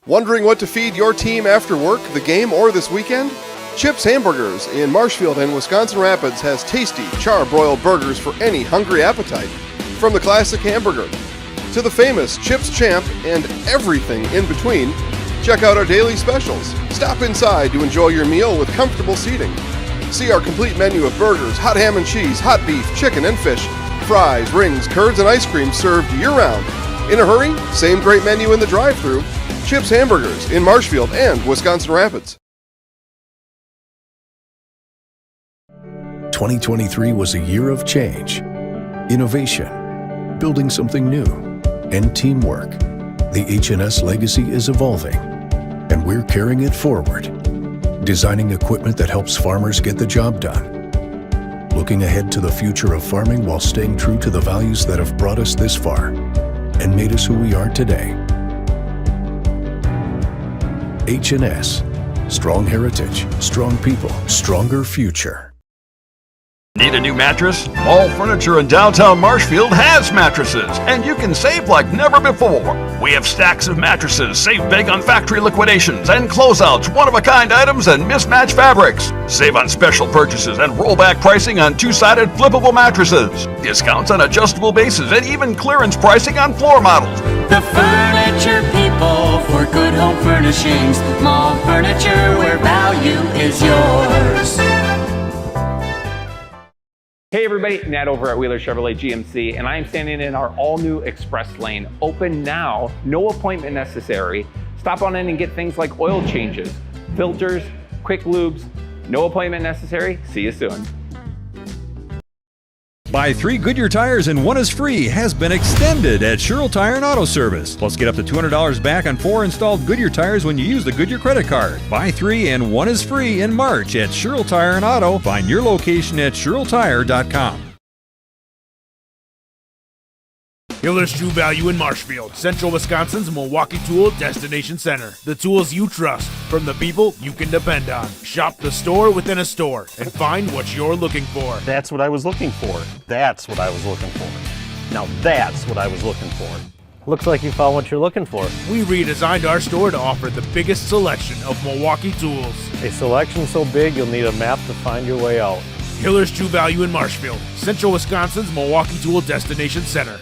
Wondering what to feed your team after work, the game, or this weekend? Chips Hamburgers in Marshfield and Wisconsin Rapids has tasty, char-broiled burgers for any hungry appetite. From the classic hamburger to the famous Chips Champ and everything in between, check out our daily specials. Stop inside to enjoy your meal with comfortable seating. See our complete menu of burgers, hot ham and cheese, hot beef, chicken and fish, fries, rings, curds, and ice cream served year-round. In a hurry? Same great menu in the drive-thru. Chips Hamburgers in Marshfield and Wisconsin Rapids. 2023 was a year of change, innovation, building something new, and teamwork. The H&S legacy is evolving, and we're carrying it forward, designing equipment that helps farmers get the job done, looking ahead to the future of farming while staying true to the values that have brought us this far and made us who we are today. H&S, strong heritage, strong people, stronger future. Need a new mattress? All Furniture in downtown Marshfield has mattresses, and you can save like never before. We have stacks of mattresses, save big on factory liquidations and closeouts, one-of-a-kind items, and mismatched fabrics. Save on special purchases and rollback pricing on two-sided flippable mattresses. Discounts on adjustable bases and even clearance pricing on floor models. The Furniture People for good home furnishings. Mall furniture where value is yours. Hey everybody, Nat over at Wheeler Chevrolet GMC, and I am standing in our all-new Express Lane. Open now, no appointment necessary. Stop on in and get things like oil changes, filters, quick lubes. No appointment necessary. See you soon. Buy 3 Goodyear tires and 1 is free has been extended at Sherrill Tire and Auto Service. Plus, get up to $200 back on 4 installed Goodyear tires when you use the Goodyear credit card. Buy 3 and 1 is free in March at Sherrill Tire and Auto. Find your location at SherrillTire.com. Hiller's True Value in Marshfield, Central Wisconsin's Milwaukee Tool Destination Center. The tools you trust from the people you can depend on. Shop the store within a store and find what you're looking for. That's what I was looking for. That's what I was looking for. Now that's what I was looking for. Looks like you found what you're looking for. We redesigned our store to offer the biggest selection of Milwaukee tools. A selection so big you'll need a map to find your way out. Hiller's True Value in Marshfield, Central Wisconsin's Milwaukee Tool Destination Center.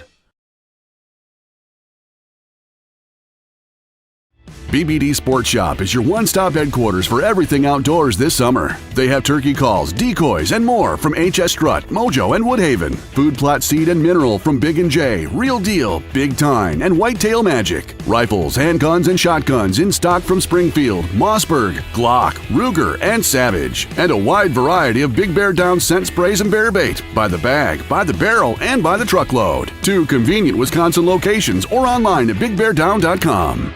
BBD Sports Shop is your one-stop headquarters for everything outdoors this summer. They have turkey calls, decoys, and more from HS Strut, Mojo, and Woodhaven. Food plot seed and mineral from Big & J, Real Deal, Big Tine, and Whitetail Magic. Rifles, handguns, and shotguns in stock from Springfield, Mossberg, Glock, Ruger, and Savage. And a wide variety of Big Bear Down scent sprays and bear bait. By the bag, by the barrel, and by the truckload. 2 convenient Wisconsin locations or online at BigBearDown.com.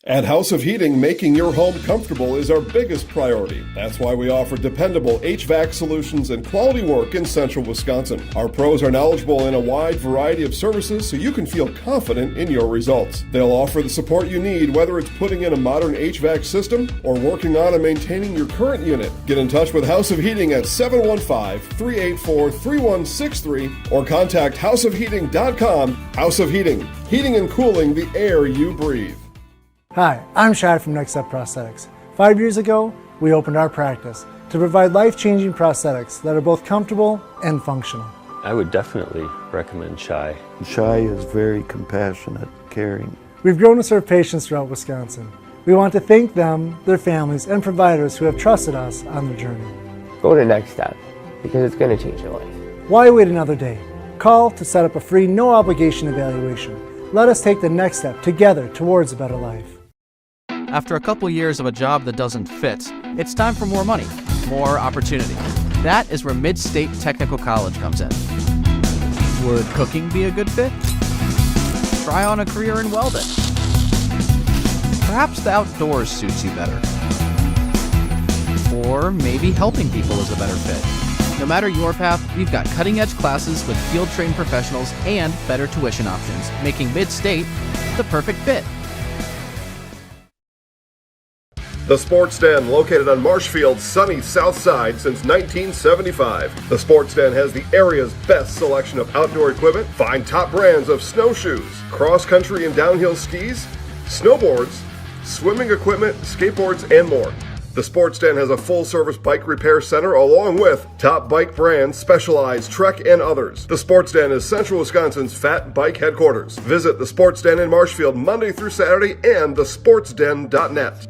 At House of Heating, making your home comfortable is our biggest priority. That's why we offer dependable HVAC solutions and quality work in central Wisconsin. Our pros are knowledgeable in a wide variety of services so you can feel confident in your results. They'll offer the support you need, whether it's putting in a modern HVAC system or working on and maintaining your current unit. Get in touch with House of Heating at 715-384-3163 or contact houseofheating.com. House of Heating, heating and cooling the air you breathe. Hi, I'm Shad from Next Step Prosthetics. 5 years ago, we opened our practice to provide life-changing prosthetics that are both comfortable and functional. I would definitely recommend Shai. Shai is very compassionate, caring. We've grown to serve patients throughout Wisconsin. We want to thank them, their families, and providers who have trusted us on their journey. Go to Next Step, because it's going to change your life. Why wait another day? Call to set up a free, no-obligation evaluation. Let us take the next step together towards a better life. After a couple years of a job that doesn't fit, it's time for more money, more opportunity. That is where Mid-State Technical College comes in. Would cooking be a good fit? Try on a career in welding. Perhaps the outdoors suits you better. Or maybe helping people is a better fit. No matter your path, we've got cutting-edge classes with field-trained professionals and better tuition options, making Mid-State the perfect fit. The Sports Den, located on Marshfield's sunny south side since 1975. The Sports Den has the area's best selection of outdoor equipment. Find top brands of snowshoes, cross-country and downhill skis, snowboards, swimming equipment, skateboards, and more. The Sports Den has a full-service bike repair center along with top bike brands, Specialized, Trek, and others. The Sports Den is Central Wisconsin's fat bike headquarters. Visit the Sports Den in Marshfield Monday through Saturday and thesportsden.net.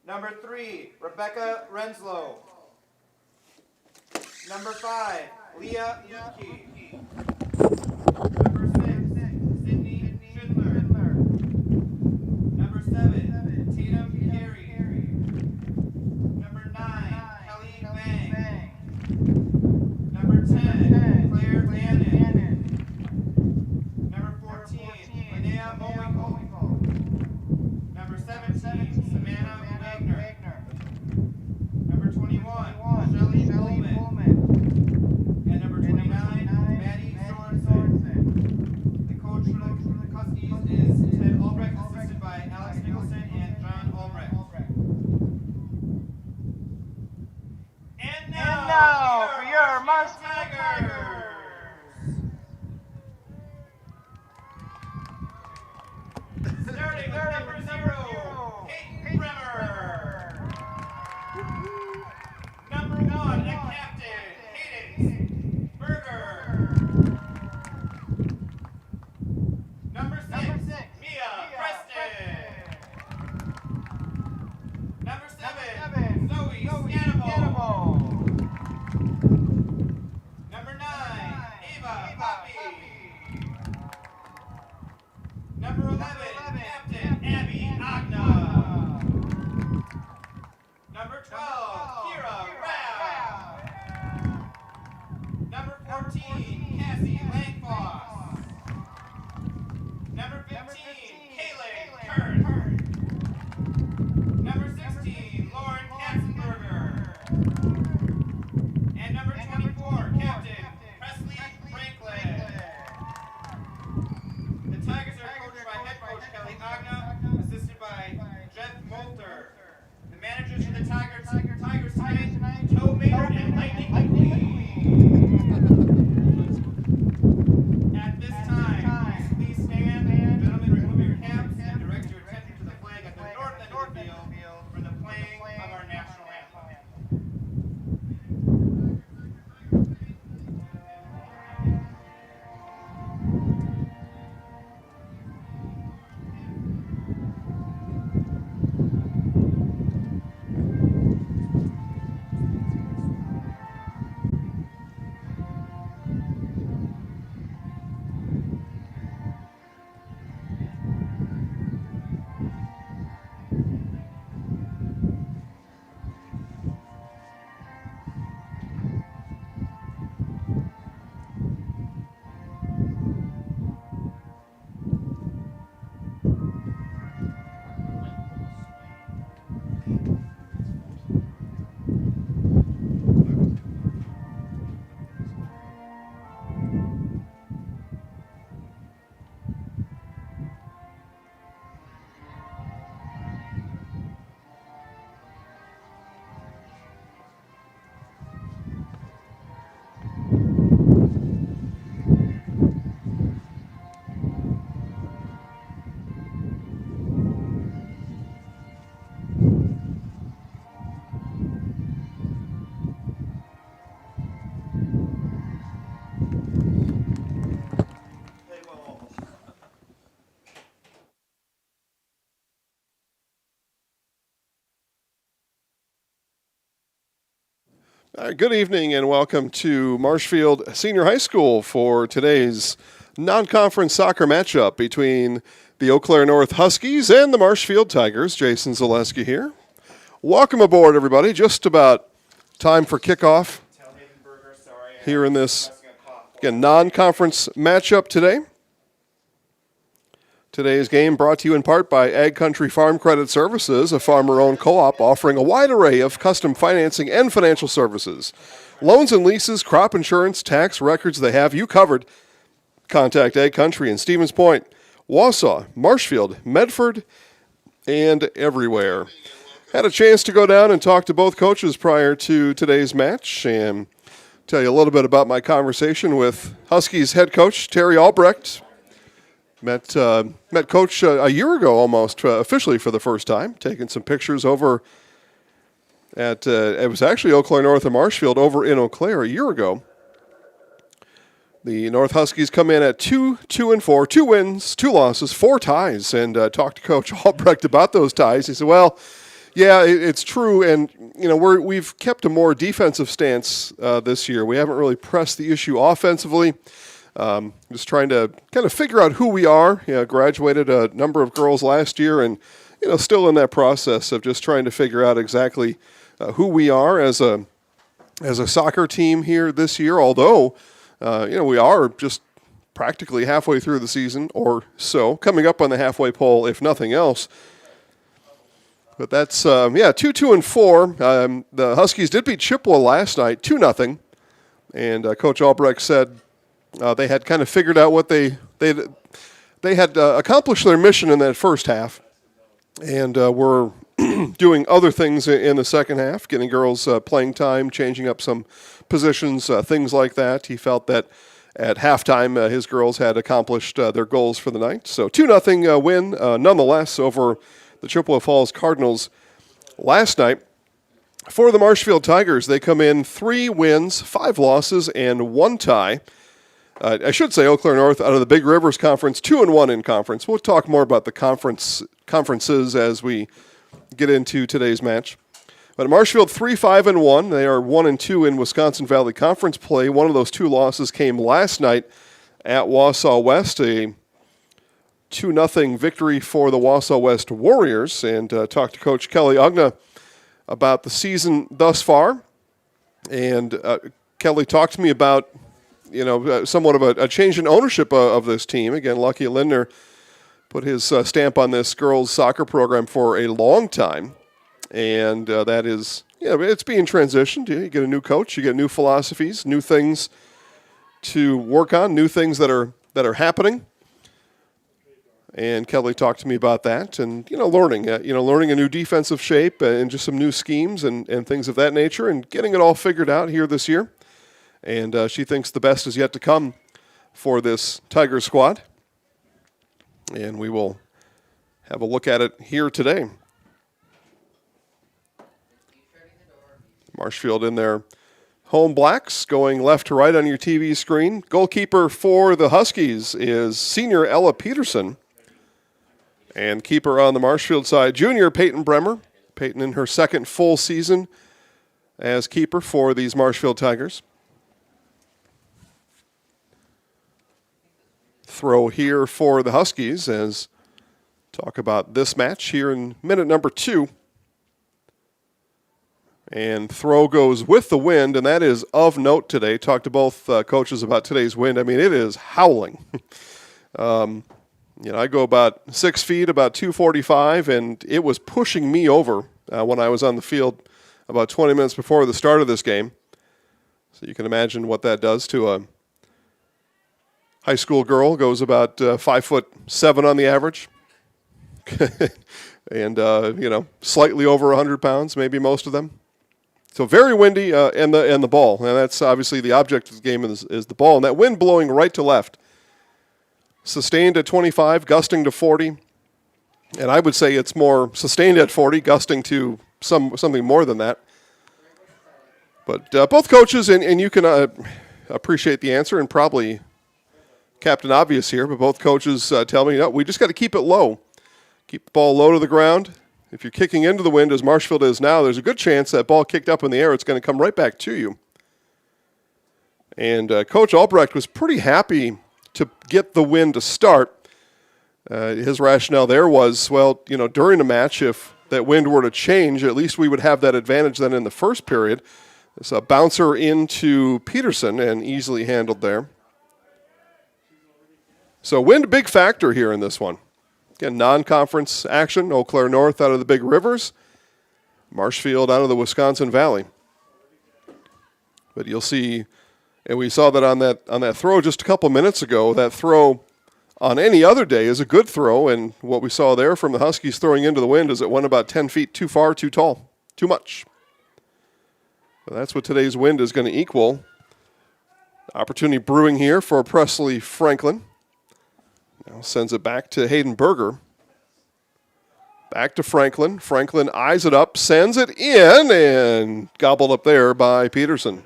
Number 3, Rebecca Renslow. Number 5, Leah Yuki. Number 6, Sydney Schindler. Number 7, Tatum Carey. Number 9, Kelly Bang. Number 10, Claire Bannon. Number 14, Linnea Mowinkle. Number 17, Savannah Wagner. Number 21, Shelley Coleman. And number 29, Maddie Sorensen. The coach for the Huskies is Ted Albrecht, assisted by Alex Nicholson and John Albrecht. And now for your Marshfield Tigers. Starting with number 0, Kate Bremer. Number 1, the captain, Hayden Berger. Number 6, Mia Preston. Number 7, Zoe Scannable. Number 9, Ava Poppy. Number 11, Captain Abby Agna. Number 12, Kira Rao. Number 14, Cassie Langfoss. Number 15, Kaylin Kern. Number 16, Lauren Katzenberger. And number 24, Captain Presley Franklin. The Tigers are coached by head coach Kelly Agna, assisted by Jeff Moulter. The managers for the Tigers tonight, Joe Maynard and Lightning McQueen. All right, good evening and welcome to Marshfield Senior High School for today's non-conference soccer matchup between the Eau Claire North Huskies and the Marshfield Tigers. Jason Zaleski here. Welcome aboard, everybody. Just about time for kickoff here in this, again, non-conference matchup today. Today's game brought to you in part by Ag Country Farm Credit Services, a farmer-owned co-op offering a wide array of custom financing and financial services. Loans and leases, crop insurance, tax records, they have you covered. Contact Ag Country in Stevens Point, Wausau, Marshfield, Medford, and everywhere. Had a chance to go down and talk to both coaches prior to today's match and tell you a little bit about my conversation with Huskies head coach Terry Albrecht. Met Coach a year ago almost, officially for the first time, taking some pictures over at, it was actually Eau Claire North and Marshfield over in Eau Claire a year ago. The North Huskies come in at 2-4, 2 wins, 2 losses, 4 ties, and talked to Coach Albrecht about those ties. He said, well, yeah, it's true, and you know we've kept a more defensive stance this year. We haven't really pressed the issue offensively. Just trying to kind of figure out who we are. You know, graduated a number of girls last year, and you know, still in that process of just trying to figure out exactly who we are as a soccer team here this year. Although, you know, we are just practically halfway through the season or so, coming up on the halfway pole, if nothing else. But that's 2-4. The Huskies did beat Chippewa last night, 2-0, and Coach Albrecht said. They had kind of figured out what they had accomplished their mission in that first half, and were doing other things in the second half, getting girls playing time, changing up some positions, things like that. He felt that at halftime his girls had accomplished their goals for the night. So 2-0 win nonetheless over the Chippewa Falls Cardinals last night. For the Marshfield Tigers, they come in 3 wins, 5 losses, and 1 tie. I should say Eau Claire North out of the Big Rivers Conference, 2-1 in conference. We'll talk more about the conferences as we get into today's match. But Marshfield 3-5-1. They are 1-2 in Wisconsin Valley Conference play. One of those 2 losses came last night at Wausau West, a 2-0 victory for the Wausau West Warriors. And talked to Coach Kelly Ugna about the season thus far. And Kelly talked to me about somewhat of a change in ownership of this team. Again, Lucky Lindner put his stamp on this girls' soccer program for a long time, and that is, it's being transitioned. You get a new coach, you get new philosophies, new things to work on, new things that are happening. And Kelly talked to me about that, and learning a new defensive shape and just some new schemes and things of that nature, and getting it all figured out here this year. And she thinks the best is yet to come for this Tiger squad. And we will have a look at it here today. Marshfield in their home blacks, going left to right on your TV screen. Goalkeeper for the Huskies is senior Ella Peterson. And keeper on the Marshfield side, junior Peyton Bremer. Peyton in her second full season as keeper for these Marshfield Tigers. Throw here for the Huskies as talk about this match here in minute number 2. And throw goes with the wind, and that is of note today. Talked to both coaches about today's wind. I mean, it is howling. I go about 6 feet, about 245, and it was pushing me over when I was on the field about 20 minutes before the start of this game. So you can imagine what that does to a high school girl. Goes about 5'7" on the average, and slightly over 100 pounds, maybe most of them. So very windy, and the ball, and that's obviously the object of the game is the ball, and that wind blowing right to left, sustained at 25, gusting to 40, and I would say it's more sustained at 40, gusting to something more than that. But both coaches, and you can appreciate the answer, and probably Captain Obvious here, but both coaches tell me, no, we just got to keep it low. Keep the ball low to the ground, if you're kicking into the wind as Marshfield is now, there's a good chance that ball kicked up in the air, it's going to come right back to you. And Coach Albrecht was pretty happy to get the wind to start. His rationale there was, well, during a match, if that wind were to change, at least we would have that advantage then in the first period. It's a bouncer into Peterson and easily handled there. So wind, big factor here in this one. Again, non-conference action, Eau Claire North out of the Big Rivers, Marshfield out of the Wisconsin Valley. But you'll see, and we saw that on that throw just a couple minutes ago, that throw on any other day is a good throw, and what we saw there from the Huskies throwing into the wind is it went about 10 feet too far, too tall, too much. But that's what today's wind is going to equal. Opportunity brewing here for Presley Franklin. Now sends it back to Hayden Berger. Back to Franklin. Franklin eyes it up, sends it in, and gobbled up there by Peterson.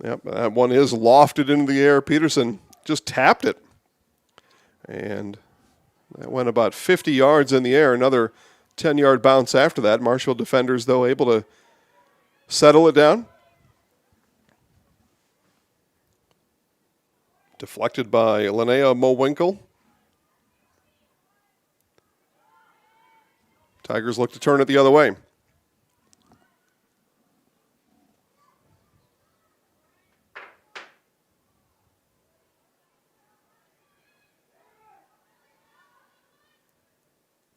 Yep, that one is lofted into the air. Peterson just tapped it. And that went about 50 yards in the air. Another 10-yard bounce after that. Marshfield defenders, though, able to settle it down. Deflected by Linnea Mowinkle. Tigers look to turn it the other way.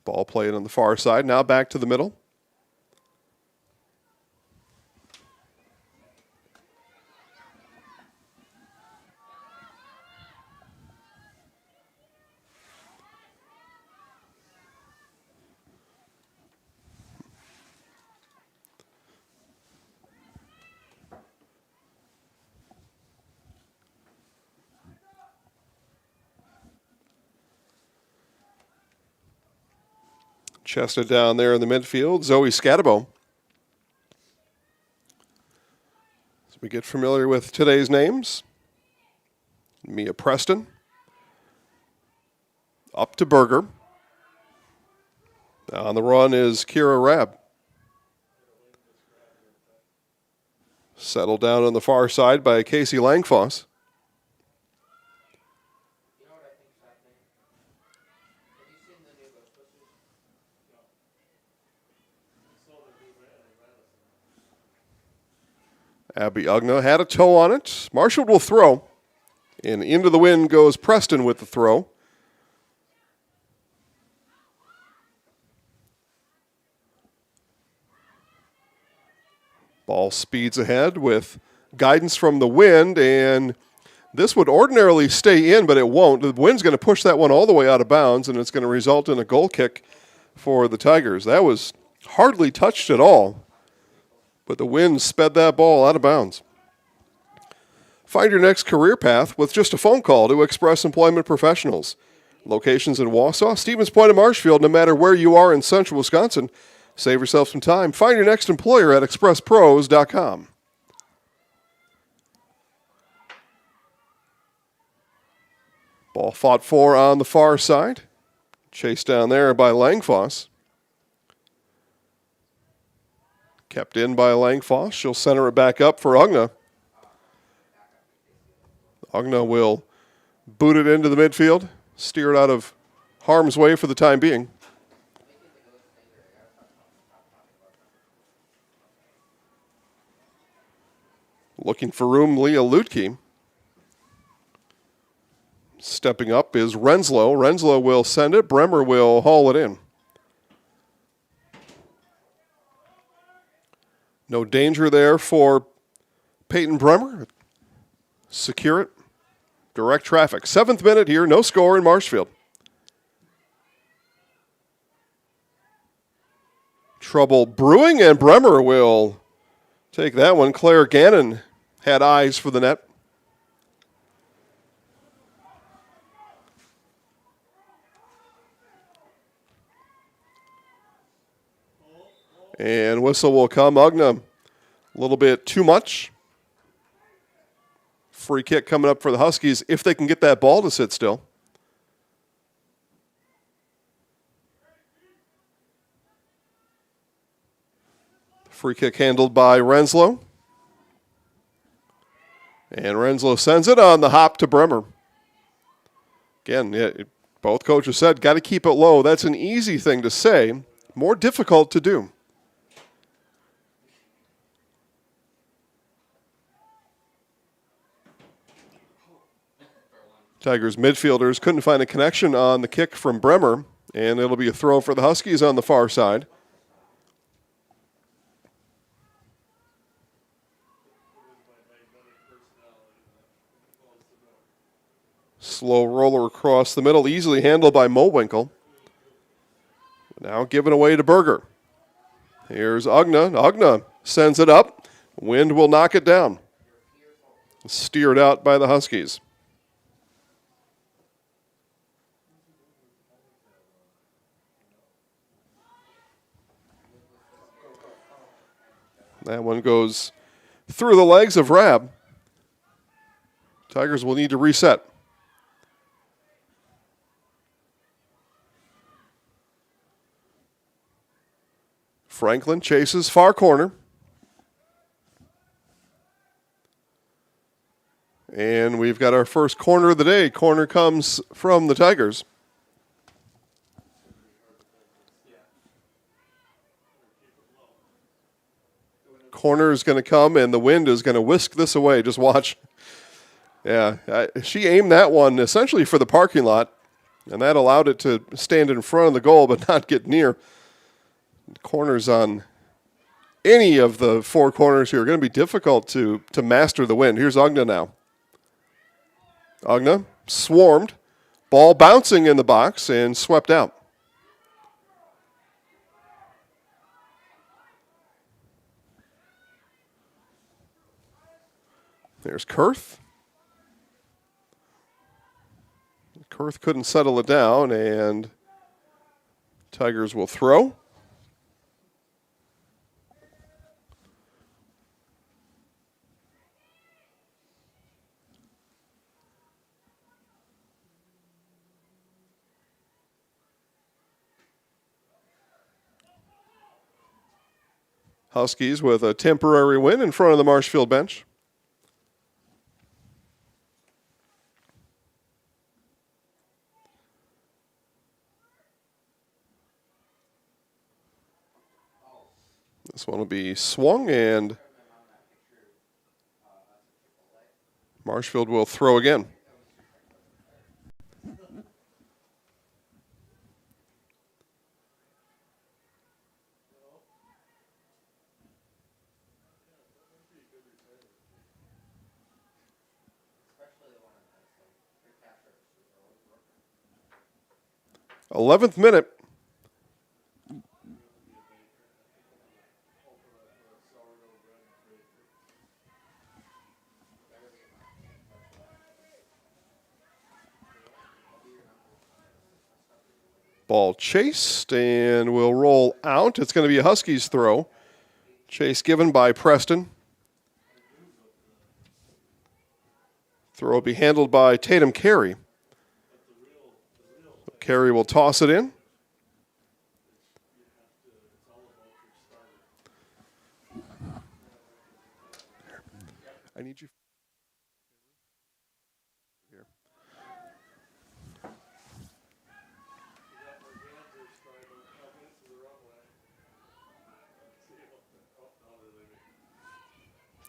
Ball played on the far side. Now back to the middle. Chested down there in the midfield, Zoe Scatabo. As we get familiar with today's names, Mia Preston. Up to Berger. On the run is Kira Rabb. Settled down on the far side by Casey Langfoss. Abby Ugna had a toe on it. Marshall will throw. And into the wind goes Preston with the throw. Ball speeds ahead with guidance from the wind, and this would ordinarily stay in, but it won't. The wind's going to push that one all the way out of bounds, and it's going to result in a goal kick for the Tigers. That was hardly touched at all. But the wind sped that ball out of bounds. Find your next career path with just a phone call to Express Employment Professionals. Locations in Wausau, Stevens Point, and Marshfield. No matter where you are in central Wisconsin, save yourself some time. Find your next employer at expresspros.com. Ball fought for on the far side. Chased down there by Langfoss. Kept in by Langfoss. She'll center it back up for Ugna. Ugna will boot it into the midfield, steer it out of harm's way for the time being. Looking for room, Leah Lutke. Stepping up is Renslow. Renslow will send it. Bremer will haul it in. No danger there for Peyton Bremer. Secure it. Direct traffic. 7th minute here. No score in Marshfield. Trouble brewing, and Bremer will take that one. Claire Gannon had eyes for the net. And whistle will come. Ugna, a little bit too much. Free kick coming up for the Huskies if they can get that ball to sit still. Free kick handled by Renslow. And Renslow sends it on the hop to Bremer. Again, both coaches said, got to keep it low. That's an easy thing to say, more difficult to do. Tigers midfielders couldn't find a connection on the kick from Bremer, and it'll be a throw for the Huskies on the far side. Slow roller across the middle, easily handled by Mowinkle. Now given away to Berger. Here's Ugna. Ugna sends it up. Wind will knock it down. Steered out by the Huskies. That one goes through the legs of Rabb. Tigers will need to reset. Franklin chases far corner. And we've got our first corner of the day. Corner comes from the Tigers. Corner is going to come, and the wind is going to whisk this away. Just watch. Yeah, she aimed that one essentially for the parking lot, and that allowed it to stand in front of the goal but not get near. Corners on any of the four corners here are going to be difficult to master the wind. Here's Ugna now. Ugna swarmed. Ball bouncing in the box and swept out. There's Kurth. Kurth couldn't settle it down, and Tigers will throw. Huskies with a temporary win in front of the Marshfield bench. This one will be swung, and Marshfield will throw again. Eleventh minute. Ball chased and will roll out. It's going to be a Huskies throw. Chase given by Preston. Throw will be handled by Tatum Carey. Carey will toss it in. I need you. Here.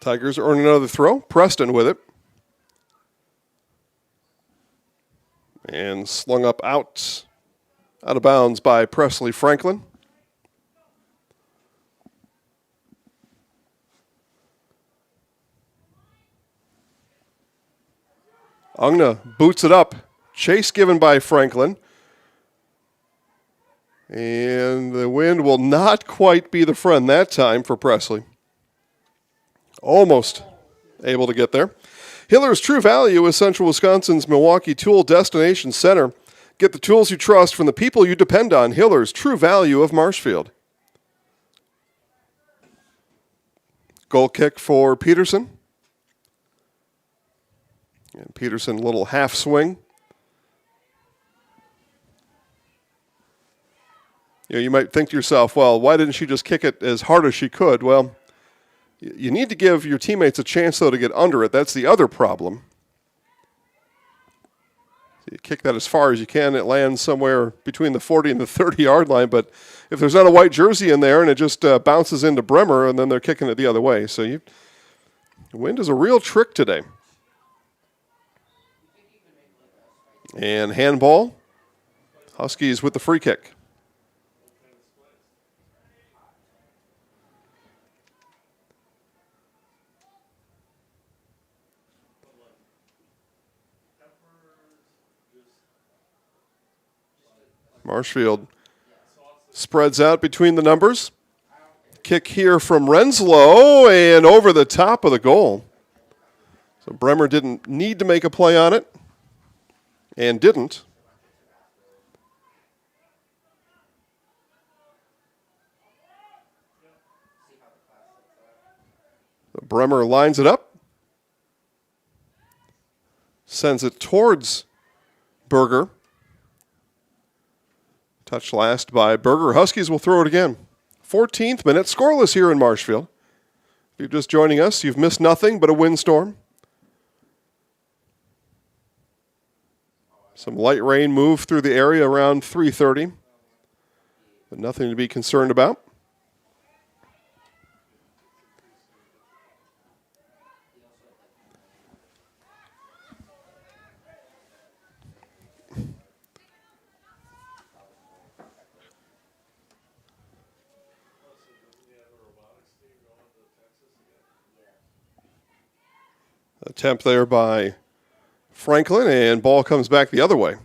Tigers earn another throw. Preston with it. And slung up out of bounds by Presley Franklin. Ugna boots it up. Chase given by Franklin. And the wind will not quite be the friend that time for Presley. Almost able to get there. Hiller's True Value is Central Wisconsin's Milwaukee Tool Destination Center. Get the tools you trust from the people you depend on. Hiller's True Value of Marshfield. Goal kick for Peterson. And Peterson, little half swing. You might think to yourself, well, why didn't she just kick it as hard as she could? Well, you need to give your teammates a chance, though, to get under it. That's the other problem. So you kick that as far as you can. It lands somewhere between the 40 and the 30-yard line. But if there's not a white jersey in there and it just bounces into Bremer, and then they're kicking it the other way. So the wind is a real trick today. And handball. Huskies with the free kick. Marshfield spreads out between the numbers. Kick here from Renslow and over the top of the goal. So Bremer didn't need to make a play on it and didn't. So Bremer lines it up. Sends it towards Berger. Touch last by Berger. Huskies will throw it again. 14th minute, scoreless here in Marshfield. If you're just joining us, you've missed nothing but a windstorm. Some light rain moved through the area around 3:30, but nothing to be concerned about. Attempt there by Franklin, and ball comes back the other way.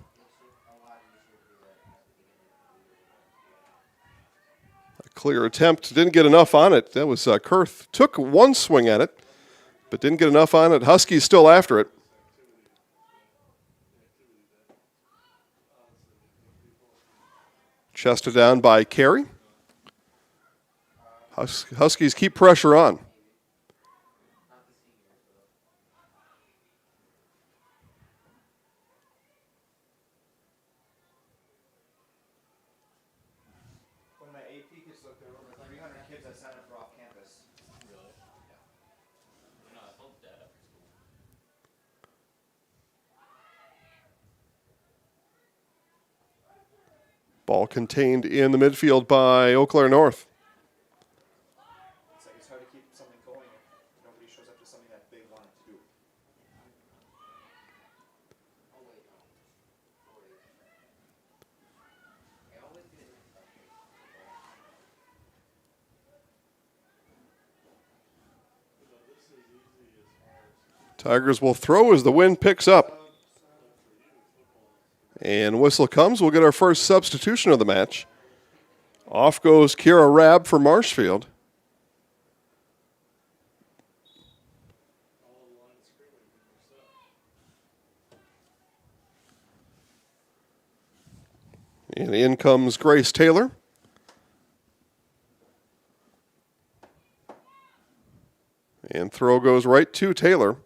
A clear attempt, didn't get enough on it. That was Kurth took one swing at it, but didn't get enough on it. Huskies still after it. Chested down by Carey. Huskies keep pressure on. Ball contained in the midfield by Eau Claire North. It's hard to keep something going if nobody shows up to something that they wanted to do. Tigers will throw as the wind picks up. And whistle comes. We'll get our first substitution of the match. Off goes Kira Rabb for Marshfield. And in comes Grace Taylor. And throw goes right to Taylor.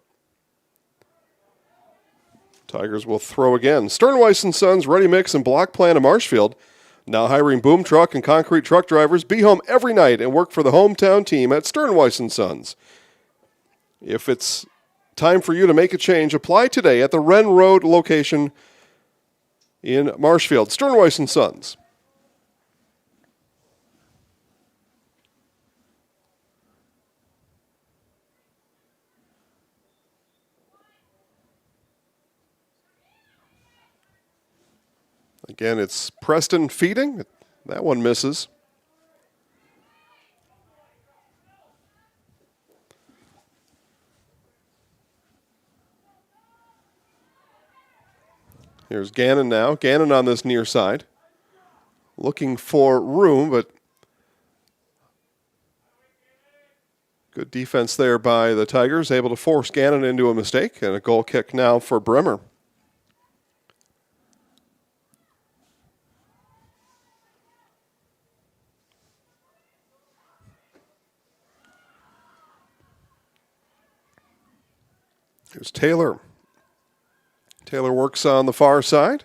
Tigers will throw again. Sternweiss & Sons Ready Mix and Block Plant of Marshfield. Now hiring boom truck and concrete truck drivers. Be home every night and work for the hometown team at Sternweiss & Sons. If it's time for you to make a change, apply today at the Wren Road location in Marshfield. Sternweiss & Sons. Again, it's Preston feeding. That one misses. Here's Gannon now. Gannon on this near side. Looking for room, but good defense there by the Tigers. Able to force Gannon into a mistake. And a goal kick now for Bremer. Here's Taylor. Taylor works on the far side.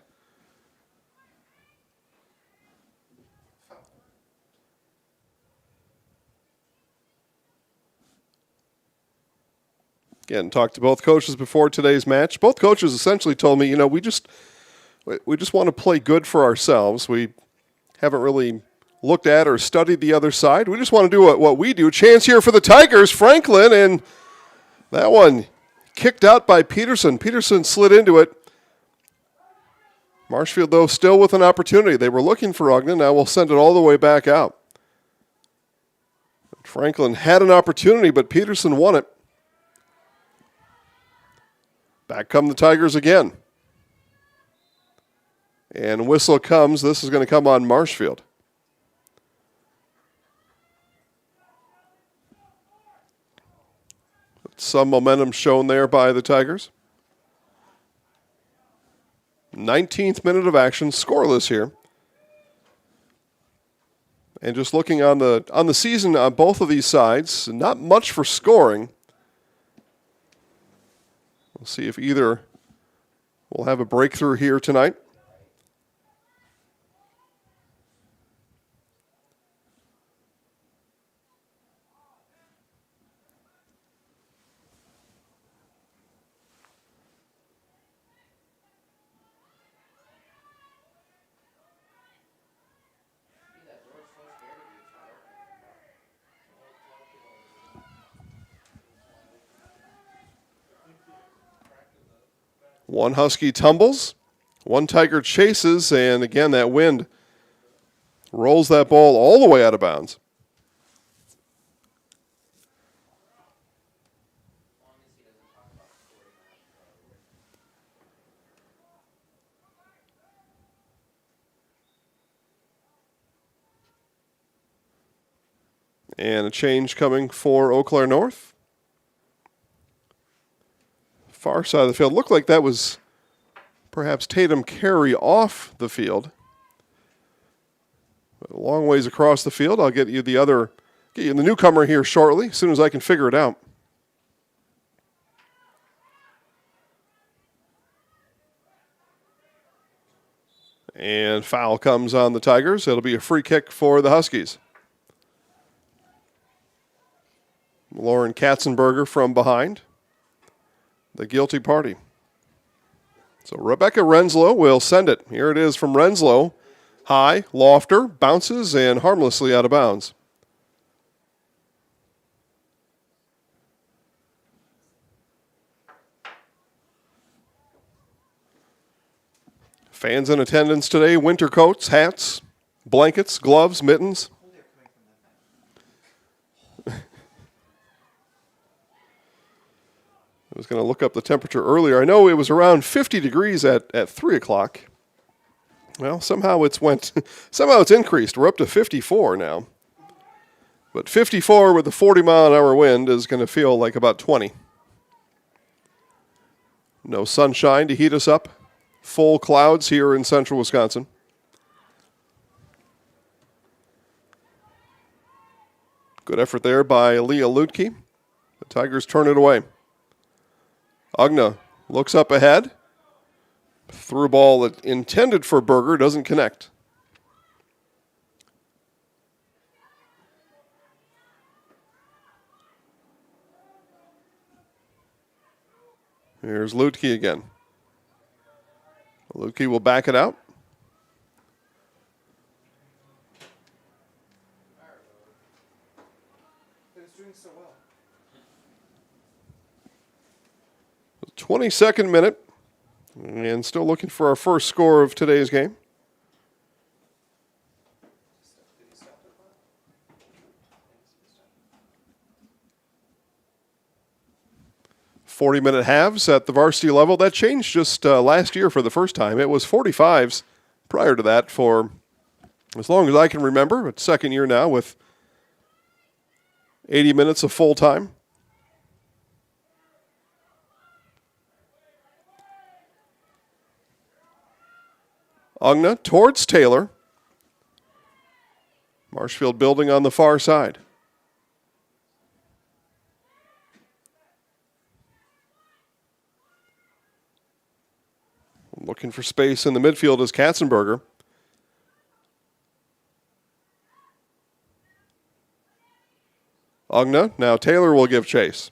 Again, talked to both coaches before today's match. Both coaches essentially told me, we just want to play good for ourselves. We haven't really looked at or studied the other side. We just want to do what we do. Chance here for the Tigers, Franklin, and that one kicked out by Peterson. Peterson slid into it. Marshfield, though, still with an opportunity. They were looking for Ogden. Now we'll send it all the way back out. Franklin had an opportunity, but Peterson won it. Back come the Tigers again. And whistle comes. This is going to come on Marshfield. Some momentum shown there by the Tigers. 19th minute of action, scoreless here. And just looking on the season on both of these sides, not much for scoring. We'll see if either will have a breakthrough here tonight. One Husky tumbles, one Tiger chases, and again, that wind rolls that ball all the way out of bounds. And a change coming for Eau Claire North. Far side of the field. Looked like that was perhaps Tatum Carey off the field. But a long ways across the field. I'll get you the newcomer here shortly, as soon as I can figure it out. And foul comes on the Tigers. It'll be a free kick for the Huskies. Lauren Katzenberger from behind. The guilty party. So Rebecca Renslow will send it. Here it is from Renslow. High, lofter, bounces, and harmlessly out of bounds. Fans in attendance today, winter coats, hats, blankets, gloves, mittens. I was going to look up the temperature earlier. I know it was around 50 degrees at 3 o'clock. Well, somehow it's increased. We're up to 54 now. But 54 with a 40-mile-an-hour wind is going to feel like about 20. No sunshine to heat us up. Full clouds here in central Wisconsin. Good effort there by Leah Lutke. The Tigers turn it away. Ugna looks up ahead. Through ball that intended for Berger doesn't connect. Here's Lutke again. Lutke will back it out. It's doing so well. 22nd minute, and still looking for our first score of today's game. "40-minute halves at the varsity level. That changed just last year for the first time. It was 45s prior to that for as long as I can remember. It's second year now with 80 minutes of full time. Ugna towards Taylor. Marshfield building on the far side. looking for space in the midfield is Katzenberger. Ugna. Now Taylor will give chase.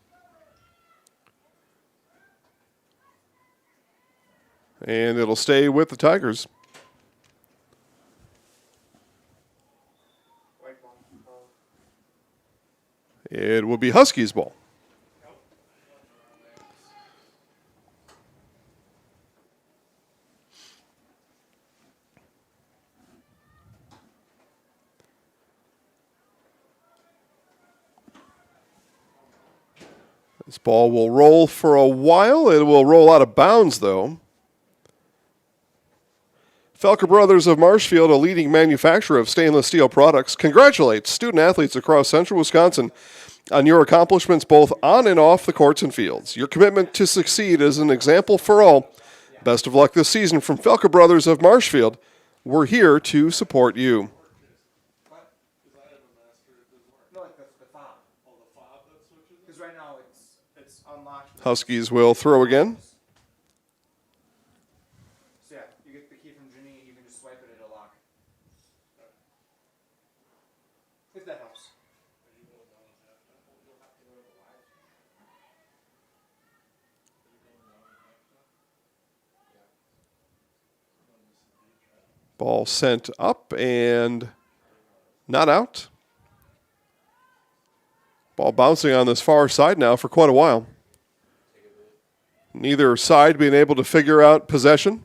And it'll stay with the Tigers. It will be Huskies ball. This ball will roll for a while. It will roll out of bounds, though. Felker Brothers of Marshfield, a leading manufacturer of stainless steel products, congratulates student-athletes across central Wisconsin on your accomplishments both on and off the courts and fields. Your commitment to succeed is an example for all. Best of luck this season from Felker Brothers of Marshfield. We're here to support you. Huskies will throw again. So yeah, you get the key from Ginny and you can just swipe it, it'll lock. If that helps. Ball sent up and not out. Ball bouncing on this far side now for quite a while. Neither side being able to figure out possession.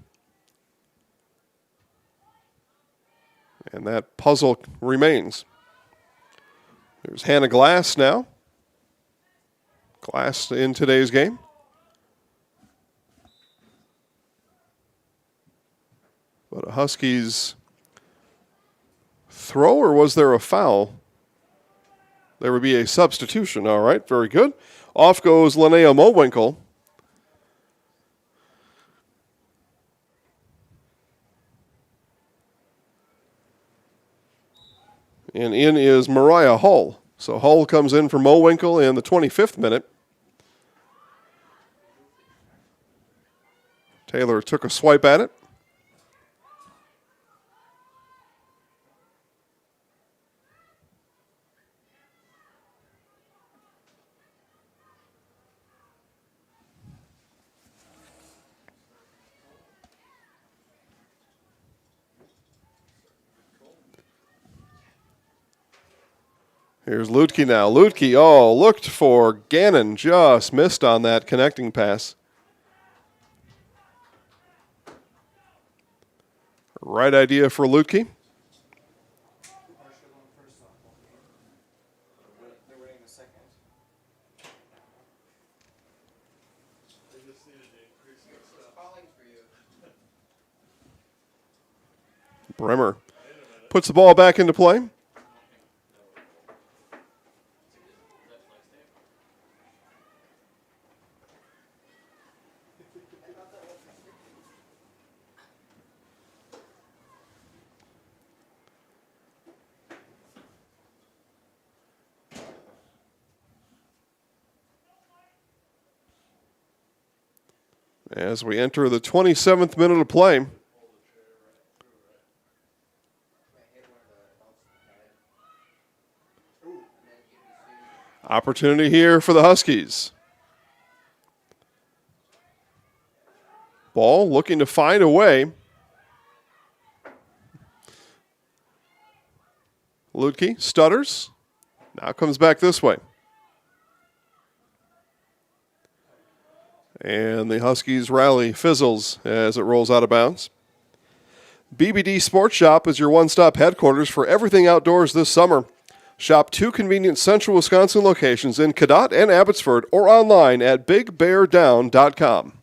And that puzzle remains. There's Hannah Glass now. Glass in today's game. But a Huskies throw, or was there a foul? There would be a substitution. All right, very good. Off goes Linnea Mowinkle. And in is Mariah Hull. So Hull comes in for Mowinkle in the 25th minute. Taylor took a swipe at it. Here's Lutke now. Lutke, looked for Gannon. Just missed on that connecting pass. Right idea for Lutke. Bremer puts the ball back into play. As we enter the 27th minute of play. Opportunity here for the Huskies. Ball looking to find a way. Lutke stutters. Now comes back this way. And the Huskies rally fizzles as it rolls out of bounds. BBD Sports Shop is your one-stop headquarters for everything outdoors this summer. Shop 2 convenient central Wisconsin locations in Cadott and Abbotsford or online at bigbeardown.com.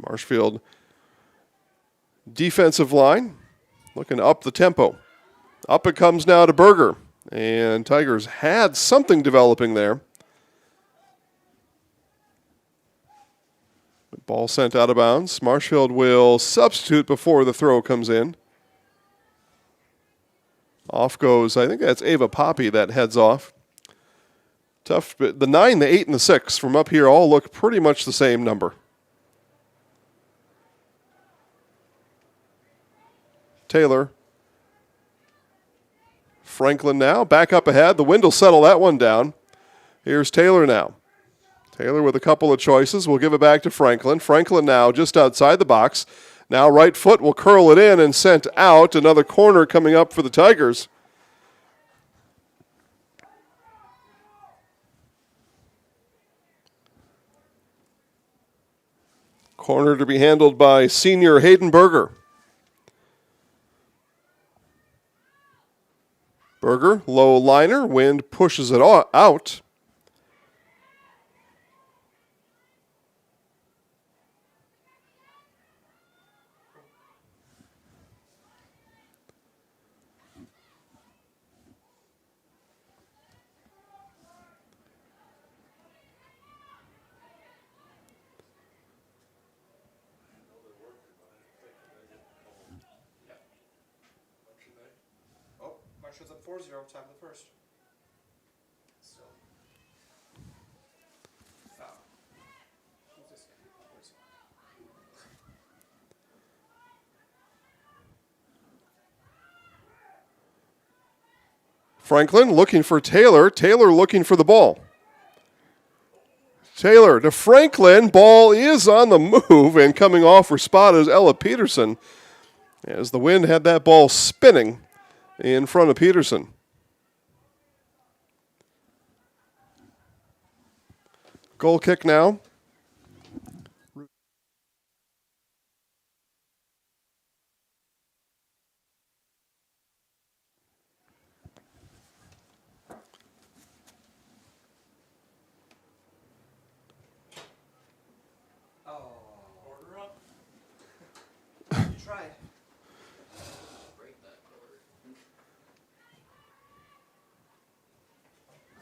Marshfield defensive line looking up the tempo. Up it comes now to Berger. And Tigers had something developing there. But Ball sent out of bounds. Marshfield will substitute before the throw comes in. Off goes, I think that's Ava Poppy that heads off. Tough, but the 9, the 8, and the 6 from up here all look pretty much the same number. Taylor. Franklin now, back up ahead. The wind will settle that one down. Here's Taylor now. Taylor with a couple of choices. We'll give it back to Franklin. Franklin now just outside the box. Now right foot will curl it in and sent out. Another corner coming up for the Tigers. Corner to be handled by senior Hayden Berger. Berger, low liner. Wind pushes it out. Marshfield's up 4-0, top of the first. So. Who's this guy? Franklin looking for Taylor. Taylor looking for the ball. Taylor to Franklin. Ball is on the move, and coming off for spot is Ella Peterson, as the wind had that ball spinning in front of Peterson. Goal kick now.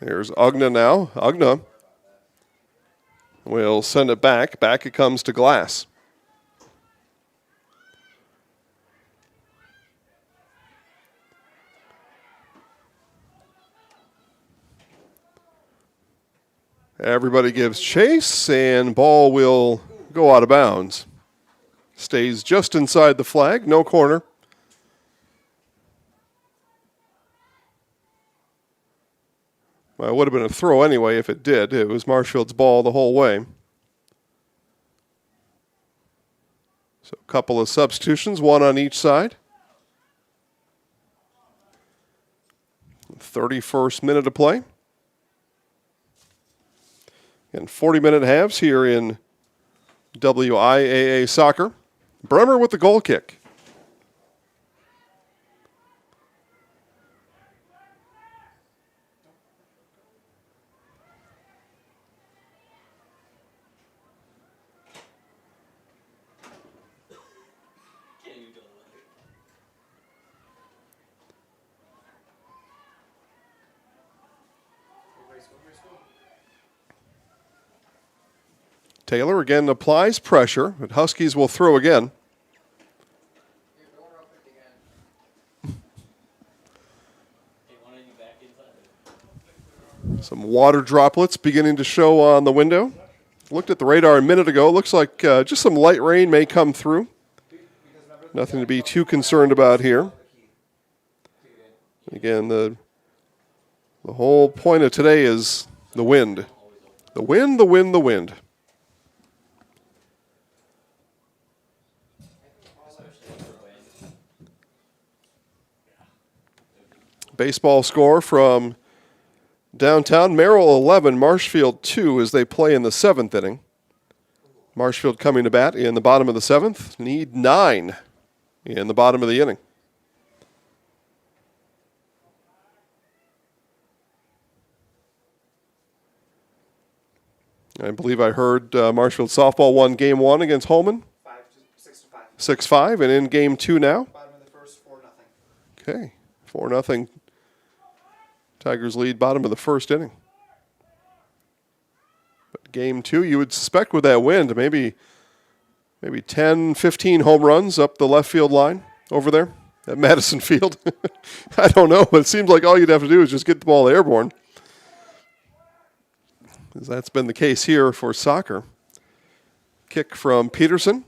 Here's Ugna now. Ugna will send it back. Back it comes to Glass. Everybody gives chase, and ball will go out of bounds. Stays just inside the flag, no corner. Well, it would have been a throw anyway if it did. It was Marshfield's ball the whole way. So a couple of substitutions, one on each side. 31st minute of play. And 40-minute halves here in WIAA soccer. Bremer with the goal kick. Taylor again applies pressure, but Huskies will throw again. Some water droplets beginning to show on the window. Looked at the radar a minute ago. Looks like just some light rain may come through. Nothing to be too concerned about here. Again, the whole point of today is the wind. The wind, the wind, the wind. Baseball score from downtown. Merrill 11, Marshfield 2 as they play in the 7th inning. Marshfield coming to bat in the bottom of the 7th. Need 9 in the bottom of the inning. I believe I heard Marshfield softball won game 1 against Holman. 6-5, and in game 2 now. Bottom of the first, 4-0. Okay, 4-0. Tigers lead bottom of the first inning. But game 2, you would suspect with that wind, maybe maybe 10, 15 home runs up the left field line over there at Madison Field. I don't know, but it seems like all you'd have to do is just get the ball airborne. As that's been the case here for soccer. Kick from Peterson.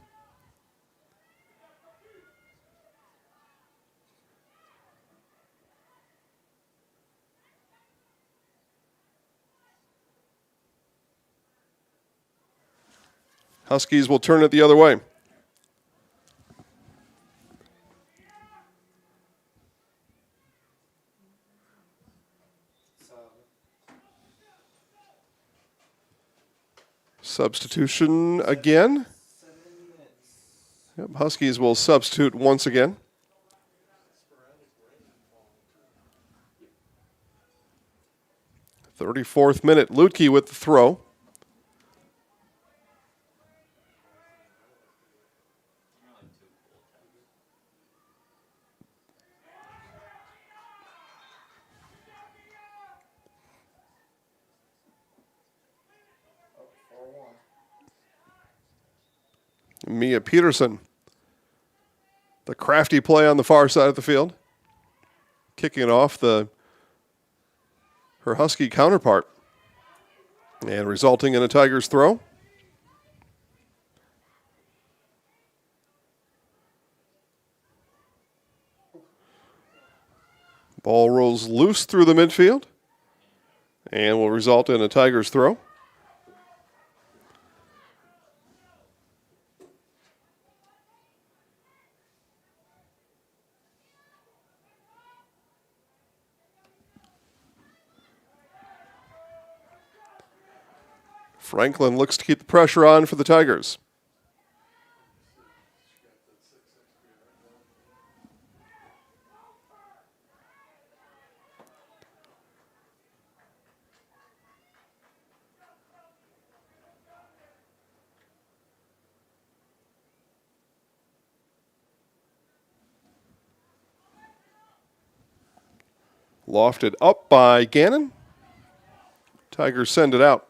Huskies will turn it the other way. Substitution again. Yep, Huskies will substitute once again. 34th minute, Lutke with the throw. Mia Peterson, the crafty play on the far side of the field, kicking it off her Husky counterpart, and resulting in a Tigers throw. Ball rolls loose through the midfield and will result in a Tigers throw. Franklin looks to keep the pressure on for the Tigers. Lofted up by Gannon. Tigers send it out.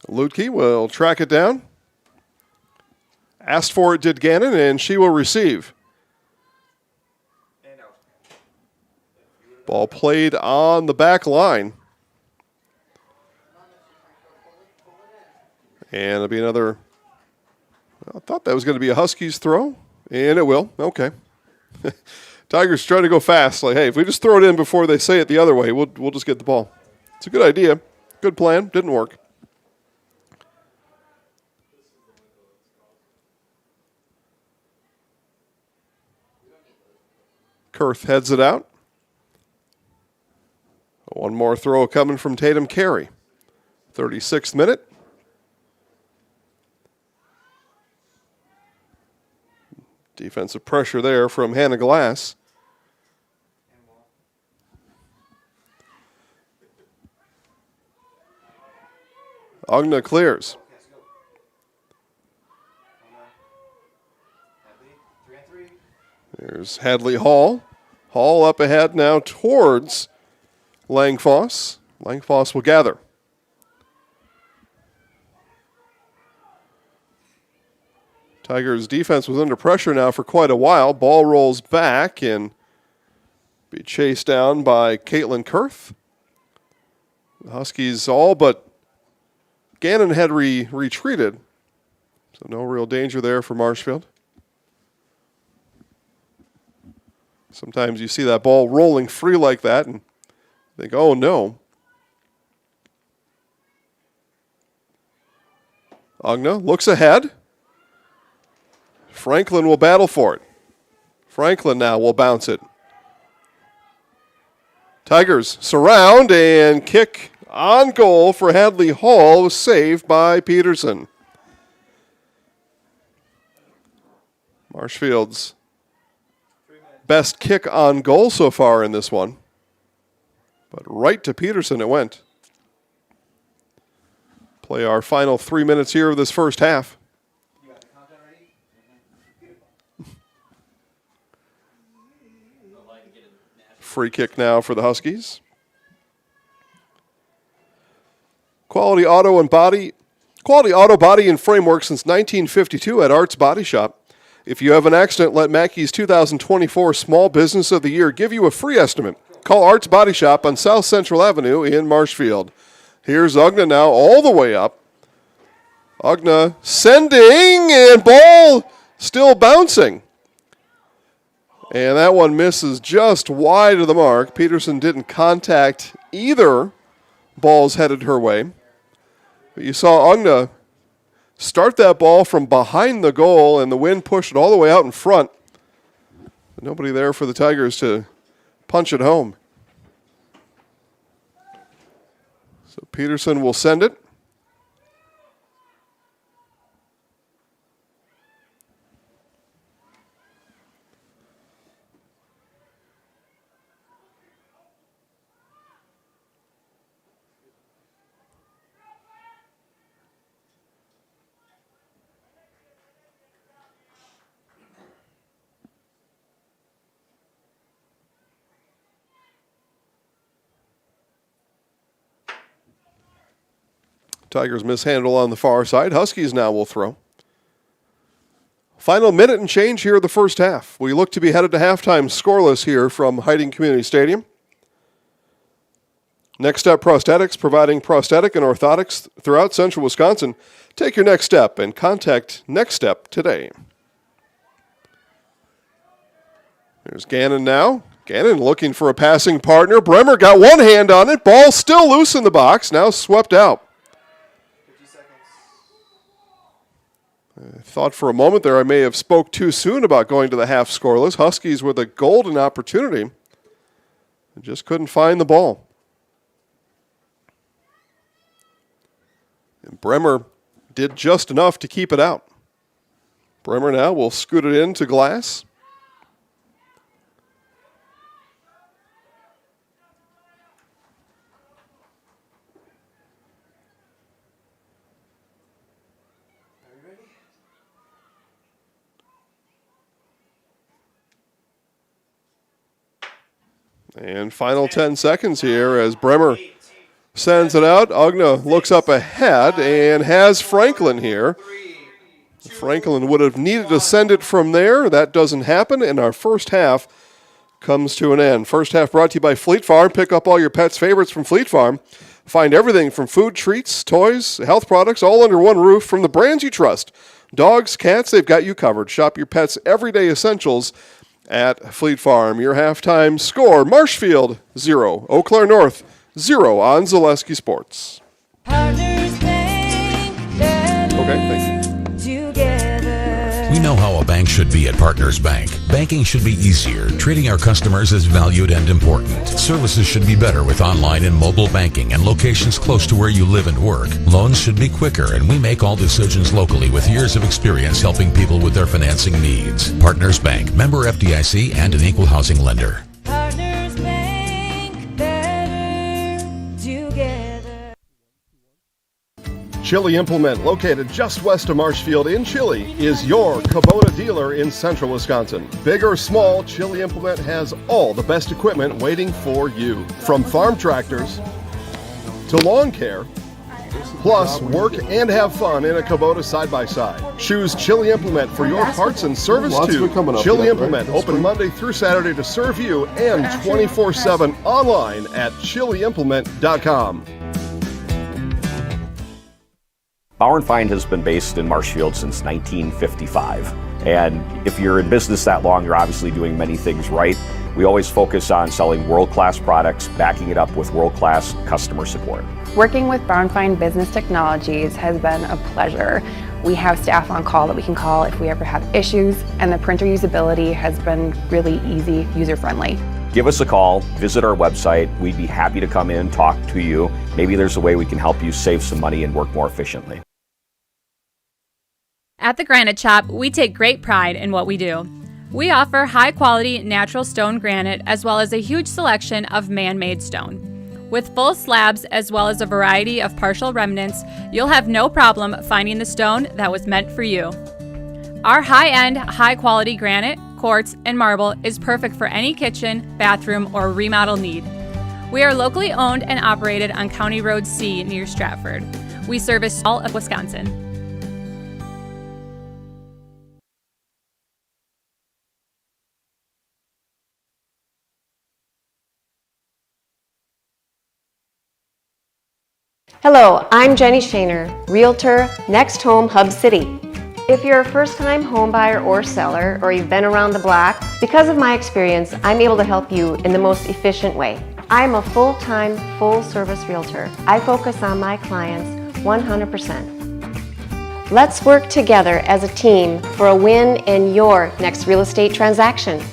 Lutke will track it down. Asked for it did Gannon, and she will receive. Ball played on the back line. And it'll be another, I thought that was going to be a Huskies throw, and it will. Okay. Tigers trying to go fast. Like, hey, if we just throw it in before they say it the other way, we'll just get the ball. It's a good idea. Good plan. Didn't work. Kurth heads it out. One more throw coming from Tatum Carey. 36th minute. Defensive pressure there from Hannah Glass. Agna clears. There's Hadley Hall. Hall up ahead now towards Langfoss. Langfoss will gather. Tigers defense was under pressure now for quite a while. Ball rolls back and be chased down by Caitlin Kurth. The Huskies all but Gannon had retreated. So no real danger there for Marshfield. Sometimes you see that ball rolling free like that and think, oh no. Agna looks ahead. Franklin will battle for it. Franklin now will bounce it. Tigers surround and kick on goal for Hadley Hall was saved by Peterson. Marshfield's best kick on goal so far in this one. But right to Peterson it went. Play our final 3 minutes here of this first half. Free kick now for the Huskies. Quality auto body and framework since 1952 at Arts Body Shop. If you have an accident, let Mackey's 2024 Small Business of the Year give you a free estimate. Call Arts Body Shop on South Central Avenue in Marshfield. Here's Ugna now all the way up. Ugna sending, and ball still bouncing. And that one misses just wide of the mark. Peterson didn't contact either balls headed her way. But you saw Ugna start that ball from behind the goal, and the wind pushed it all the way out in front. Nobody there for the Tigers to punch it home. So Peterson will send it. Tigers mishandle on the far side. Huskies now will throw. Final minute and change here of the first half. We look to be headed to halftime scoreless here from Hiding Community Stadium. Next Step Prosthetics, providing prosthetic and orthotics throughout central Wisconsin. Take your next step and contact Next Step today. There's Gannon now. Gannon looking for a passing partner. Bremer got one hand on it. Ball still loose in the box. Now swept out. I thought for a moment there I may have spoke too soon about going to the half scoreless. Huskies with a golden opportunity. Just couldn't find the ball. And Bremer did just enough to keep it out. Bremer now will scoot it into Glass. And final 10 seconds here as Bremer sends it out. Ugna looks up ahead and has Franklin here. Franklin would have needed to send it from there. That doesn't happen, and our first half comes to an end. First half brought to you by Fleet Farm. Pick up all your pets' favorites from Fleet Farm. Find everything from food, treats, toys, health products, all under one roof from the brands you trust. Dogs, cats, they've got you covered. Shop your pets' everyday essentials at Fleet Farm. Your halftime score, Marshfield 0, Eau Claire North 0 on Zaleski Sports. Okay, thank you. We know how a bank should be at Partners Bank. Banking should be easier. Treating our customers as valued and important. Services should be better with online and mobile banking and locations close to where you live and work. Loans should be quicker, and we make all decisions locally with years of experience helping people with their financing needs. Partners Bank, member FDIC, and an equal housing lender. Partners Bank, better together. Chili Implement, located just west of Marshfield in Chili, is your Kubota dealer in central Wisconsin. Big or small, Chili Implement has all the best equipment waiting for you. From farm tractors to lawn care, plus work and have fun in a Kubota side-by-side. Choose Chili Implement for your parts and service too. Chili Implement, open Monday through Saturday to serve you and 24/7 online at chiliimplement.com. Bauer & Fine has been based in Marshfield since 1955. And if you're in business that long, you're obviously doing many things right. We always focus on selling world-class products, backing it up with world-class customer support. Working with Bauer & Fine Business Technologies has been a pleasure. We have staff on call that we can call if we ever have issues, and the printer usability has been really easy, user-friendly. Give us a call, visit our website. We'd be happy to come in, talk to you. Maybe there's a way we can help you save some money and work more efficiently. At the Granite Shop, we take great pride in what we do. We offer high-quality natural stone granite as well as a huge selection of man-made stone. With full slabs as well as a variety of partial remnants, you'll have no problem finding the stone that was meant for you. Our high-end, high-quality granite quartz, and marble is perfect for any kitchen, bathroom, or remodel need. We are locally owned and operated on County Road C near Stratford. We service all of Wisconsin. Hello, I'm Jenny Shaner, Realtor, Next Home Hub City. If you're a first-time home buyer or seller, or you've been around the block, because of my experience, I'm able to help you in the most efficient way. I'm a full-time, full-service realtor. I focus on my clients 100%. Let's work together as a team for a win in your next real estate transaction.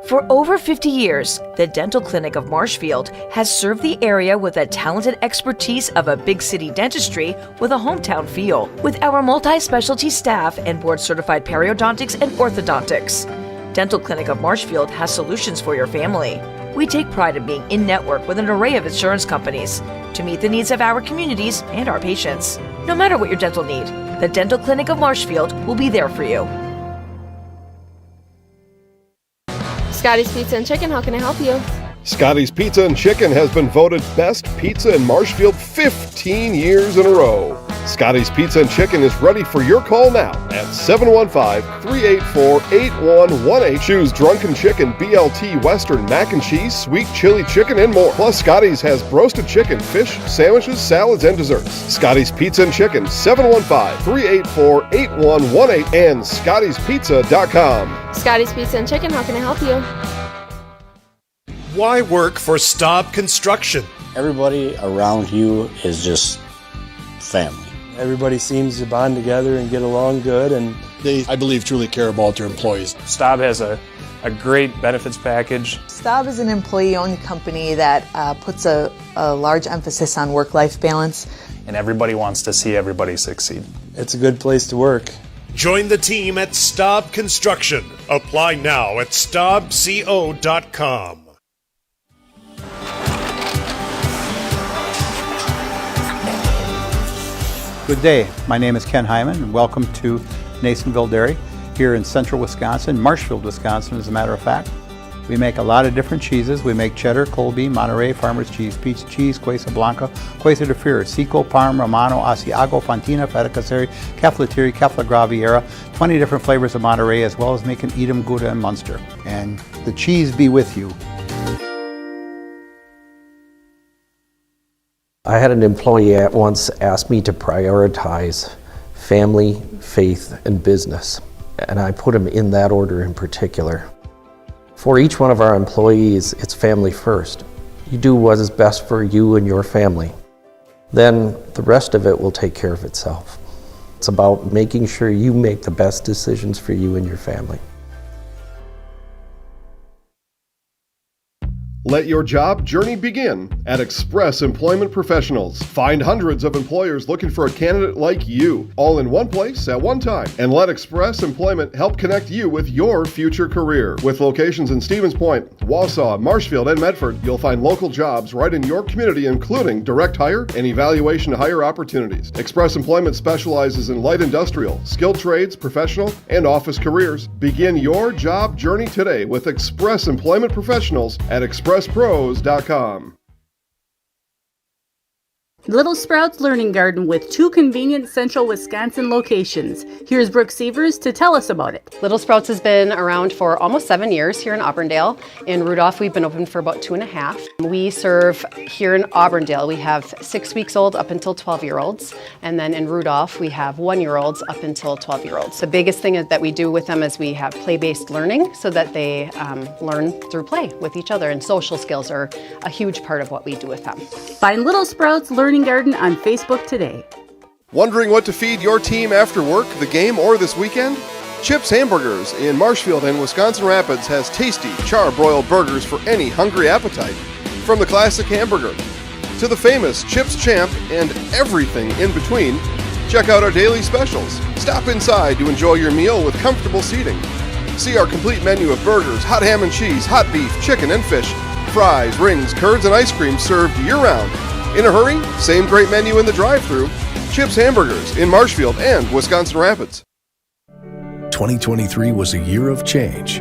For over 50 years, the Dental Clinic of Marshfield has served the area with the talented expertise of a big city dentistry with a hometown feel. With our multi-specialty staff and board-certified periodontics and orthodontics, Dental Clinic of Marshfield has solutions for your family. We take pride in being in-network with an array of insurance companies to meet the needs of our communities and our patients. No matter what your dental need, the Dental Clinic of Marshfield will be there for you. Scotty's Pizza and Chicken, how can I help you? Scotty's Pizza and Chicken has been voted best pizza in Marshfield 15 years in a row. Scotty's Pizza and Chicken is ready for your call now at 715-384-8118. Choose Drunken Chicken, BLT, Western, Mac and Cheese, Sweet Chili Chicken, and more. Plus, Scotty's has roasted chicken, fish, sandwiches, salads, and desserts. Scotty's Pizza and Chicken, 715-384-8118 and Scotty'sPizza.com. Scotty's Pizza and Chicken, how can I help you? Why work for Staub Construction? Everybody around you is just family. Everybody seems to bond together and get along good, and they, I believe, truly care about their employees. Staub has a great benefits package. Staub is an employee-owned company that puts a large emphasis on work-life balance. And everybody wants to see everybody succeed. It's a good place to work. Join the team at Staub Construction. Apply now at staubco.com. Good day. My name is Ken Hyman, and welcome to Nasonville Dairy here in central Wisconsin, Marshfield, Wisconsin, as a matter of fact. We make a lot of different cheeses. We make cheddar, Colby, Monterey, Farmer's Cheese, Peach Cheese, Quesa Blanca, Quesa de Fear, Seco, Parm, Romano, Asiago, Fontina, Feta Caseri, Caflatiri, Cafla Graviera, 20 different flavors of Monterey, as well as making Edam, Gouda, and Munster. And the cheese be with you. I had an employee once ask me to prioritize family, faith, and business, and I put them in that order in particular. For each one of our employees, it's family first. You do what is best for you and your family. Then the rest of it will take care of itself. It's about making sure you make the best decisions for you and your family. Let your job journey begin at Express Employment Professionals. Find hundreds of employers looking for a candidate like you, all in one place at one time. And let Express Employment help connect you with your future career. With locations in Stevens Point, Wausau, Marshfield, and Medford, you'll find local jobs right in your community, including direct hire and evaluation to hire opportunities. Express Employment specializes in light industrial, skilled trades, professional, and office careers. Begin your job journey today with Express Employment Professionals at expresspros.com. Little Sprouts Learning Garden with 2 convenient central Wisconsin locations. Here's Brooke Sievers to tell us about it. Little Sprouts has been around for almost 7 years here in Auburndale. In Rudolph, we've been open for about 2.5. We serve here in Auburndale. We have 6 weeks old up until 12-year-olds. And then in Rudolph, we have 1-year-olds up until 12-year-olds. The biggest thing that we do with them is we have play-based learning so that they learn through play with each other. And social skills are a huge part of what we do with them. Find Little Sprouts Learning Garden on Facebook today. Wondering what to feed your team after work, the game, or this weekend? Chips Hamburgers in Marshfield and Wisconsin Rapids has tasty char-broiled burgers for any hungry appetite. From the classic hamburger to the famous Chips Champ and everything in between, check out our daily specials. Stop inside to enjoy your meal with comfortable seating. See our complete menu of burgers, hot ham and cheese, hot beef, chicken and fish, fries, rings, curds, and ice cream served year-round. In a hurry? Same great menu in the drive-thru. Chips Hamburgers in Marshfield and Wisconsin Rapids. 2023 was a year of change,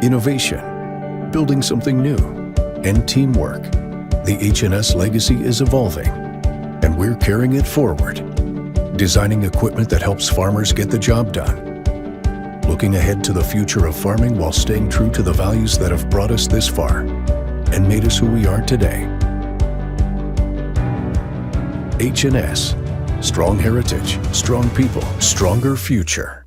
innovation, building something new, and teamwork. The H&S legacy is evolving, and we're carrying it forward, designing equipment that helps farmers get the job done, looking ahead to the future of farming while staying true to the values that have brought us this far and made us who we are today. H&S, strong heritage, strong people, stronger future.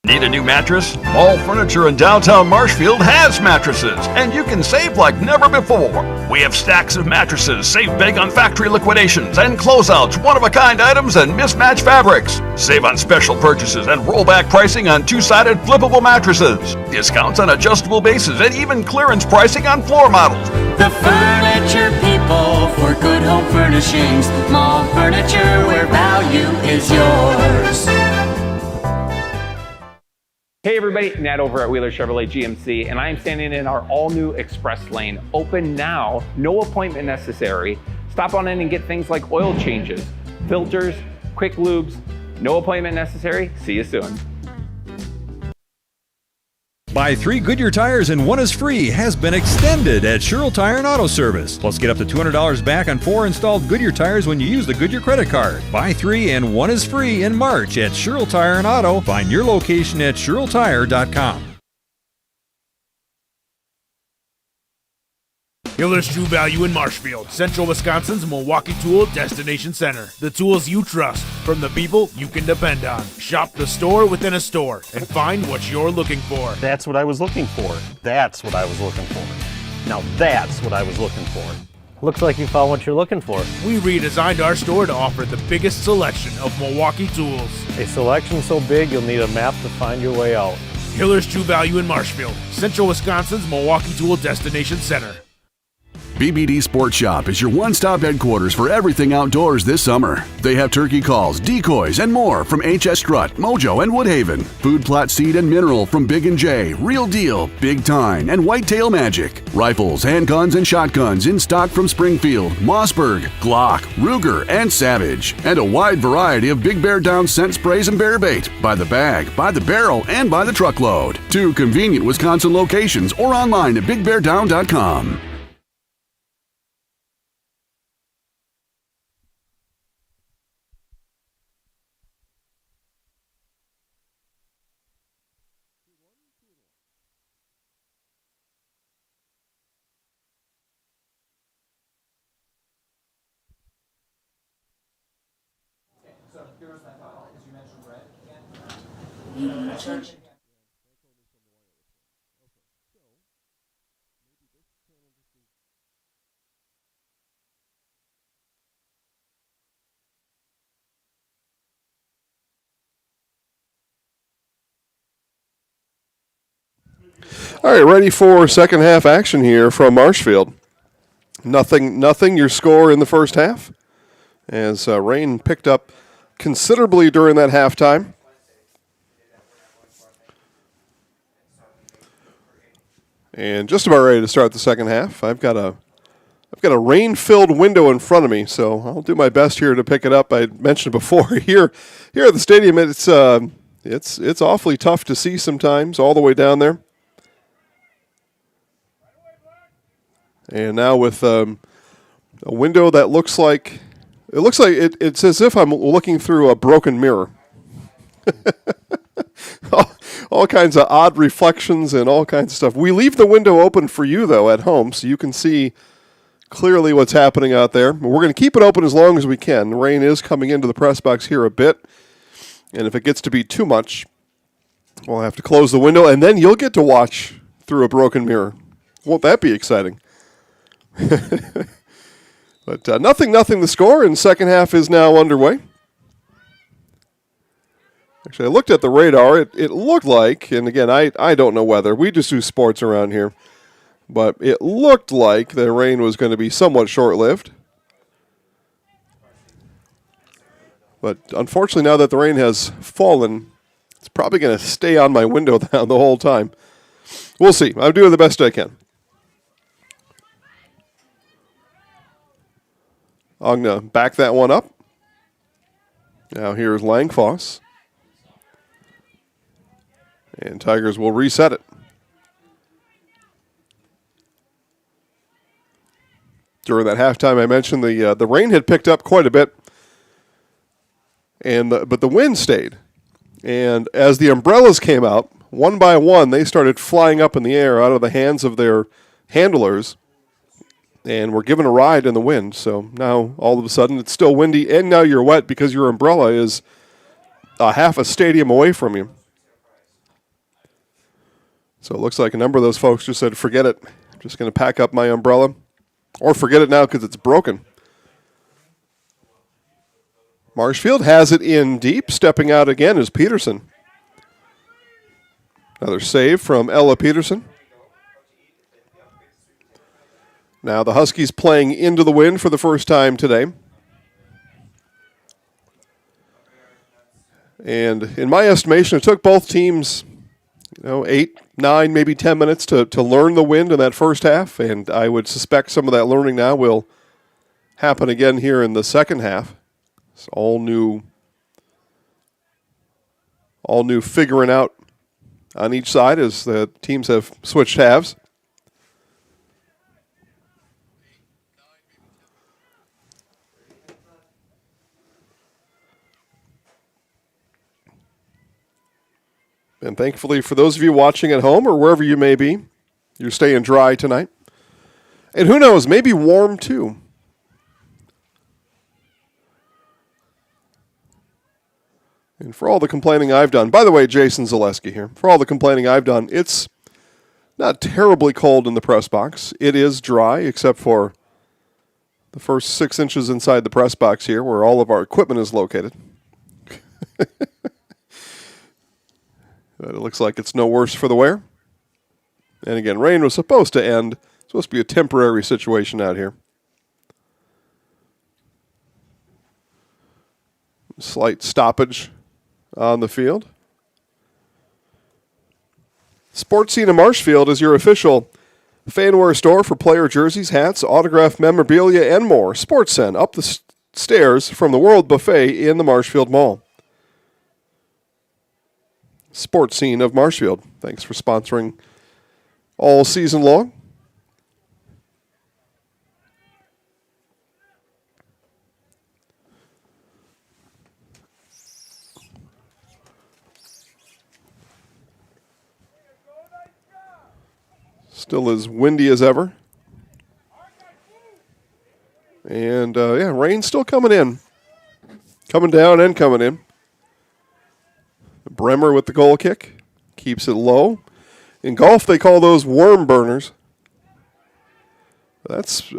Need a new mattress? Mall Furniture in downtown Marshfield has mattresses, and you can save like never before. We have stacks of mattresses, save big on factory liquidations and closeouts, one-of-a-kind items, and mismatched fabrics. Save on special purchases and rollback pricing on two-sided flippable mattresses. Discounts on adjustable bases and even clearance pricing on floor models. The furniture people for good home furnishings. Mall Furniture, where value is yours. Hey everybody, Nat over at Wheeler Chevrolet GMC, and I am standing in our all-new express lane. Open now, no appointment necessary. Stop on in and get things like oil changes, filters, quick lubes. No appointment necessary. See you soon. Buy 3 Goodyear tires and 1 is free has been extended at Sherrill Tire and Auto Service. Plus, get up to $200 back on 4 installed Goodyear tires when you use the Goodyear credit card. Buy 3 and 1 is free in March at Sherrill Tire and Auto. Find your location at SherrillTire.com. Hiller's True Value in Marshfield, Central Wisconsin's Milwaukee Tool Destination Center. The tools you trust from the people you can depend on. Shop the store within a store and find what you're looking for. That's what I was looking for. That's what I was looking for. Now that's what I was looking for. Looks like you found what you're looking for. We redesigned our store to offer the biggest selection of Milwaukee tools. A selection so big you'll need a map to find your way out. Hiller's True Value in Marshfield, Central Wisconsin's Milwaukee Tool Destination Center. BBD Sports Shop is your one-stop headquarters for everything outdoors this summer. They have turkey calls, decoys, and more from HS Strut, Mojo, and Woodhaven. Food plot seed and mineral from Big & J, Real Deal, Big Time, and Whitetail Magic. Rifles, handguns, and shotguns in stock from Springfield, Mossberg, Glock, Ruger, and Savage. And a wide variety of Big Bear Down scent sprays and bear bait by the bag, by the barrel, and by the truckload. 2 convenient Wisconsin locations or online at BigBearDown.com. All right, ready for second half action here from Marshfield. Nothing, your score in the first half, as rain picked up considerably during that halftime. And just about ready to start the second half. I've got a rain-filled window in front of me, so I'll do my best here to pick it up. I mentioned before here at the stadium, it's awfully tough to see sometimes all the way down there. And now with a window that looks like it's as if I'm looking through a broken mirror. all kinds of odd reflections and all kinds of stuff. We leave the window open for you, though, at home, so you can see clearly what's happening out there. We're going to keep it open as long as we can. The rain is coming into the press box here a bit, and if it gets to be too much, we'll have to close the window, and then you'll get to watch through a broken mirror. Won't that be exciting? But nothing the score, and second half is now underway. Actually, I looked at the radar. It looked like, and again, I don't know weather. We just do sports around here. But it looked like the rain was going to be somewhat short-lived. But unfortunately, now that the rain has fallen, it's probably going to stay on my window the whole time. We'll see. I'm doing the best I can. Ogna back that one up. Now here's Langfoss. And Tigers will reset it. During that halftime, I mentioned the rain had picked up quite a bit, but the wind stayed. And as the umbrellas came out, one by one, they started flying up in the air out of the hands of their handlers and were given a ride in the wind. So now, all of a sudden, it's still windy, and now you're wet because your umbrella is a half a stadium away from you. So it looks like a number of those folks just said, forget it. I'm just going to pack up my umbrella. Or forget it now because it's broken. Marshfield has it in deep. Stepping out again is Peterson. Another save from Ella Peterson. Now the Huskies playing into the wind for the first time today. And in my estimation, it took both teams 8, 9, maybe 10 minutes to learn the wind in that first half, and I would suspect some of that learning now will happen again here in the second half. It's all new figuring out on each side as the teams have switched halves. And thankfully, for those of you watching at home or wherever you may be, you're staying dry tonight. And who knows, maybe warm too. And for all the complaining I've done, by the way, Jason Zaleski here, for all the complaining I've done, it's not terribly cold in the press box. It is dry, except for the first 6 inches inside the press box here, where all of our equipment is located. But it looks like it's no worse for the wear. And again, rain was supposed to end. It's supposed to be a temporary situation out here. Slight stoppage on the field. Sports Scene in Marshfield is your official fanwear store for player jerseys, hats, autographed memorabilia, and more. SportsCen, up the stairs from the World Buffet in the Marshfield Mall. Sports Scene of Marshfield. Thanks for sponsoring all season long. Still as windy as ever. And, rain's still coming in. Coming down and coming in. Bremer with the goal kick. Keeps it low. In golf, they call those worm burners. That's,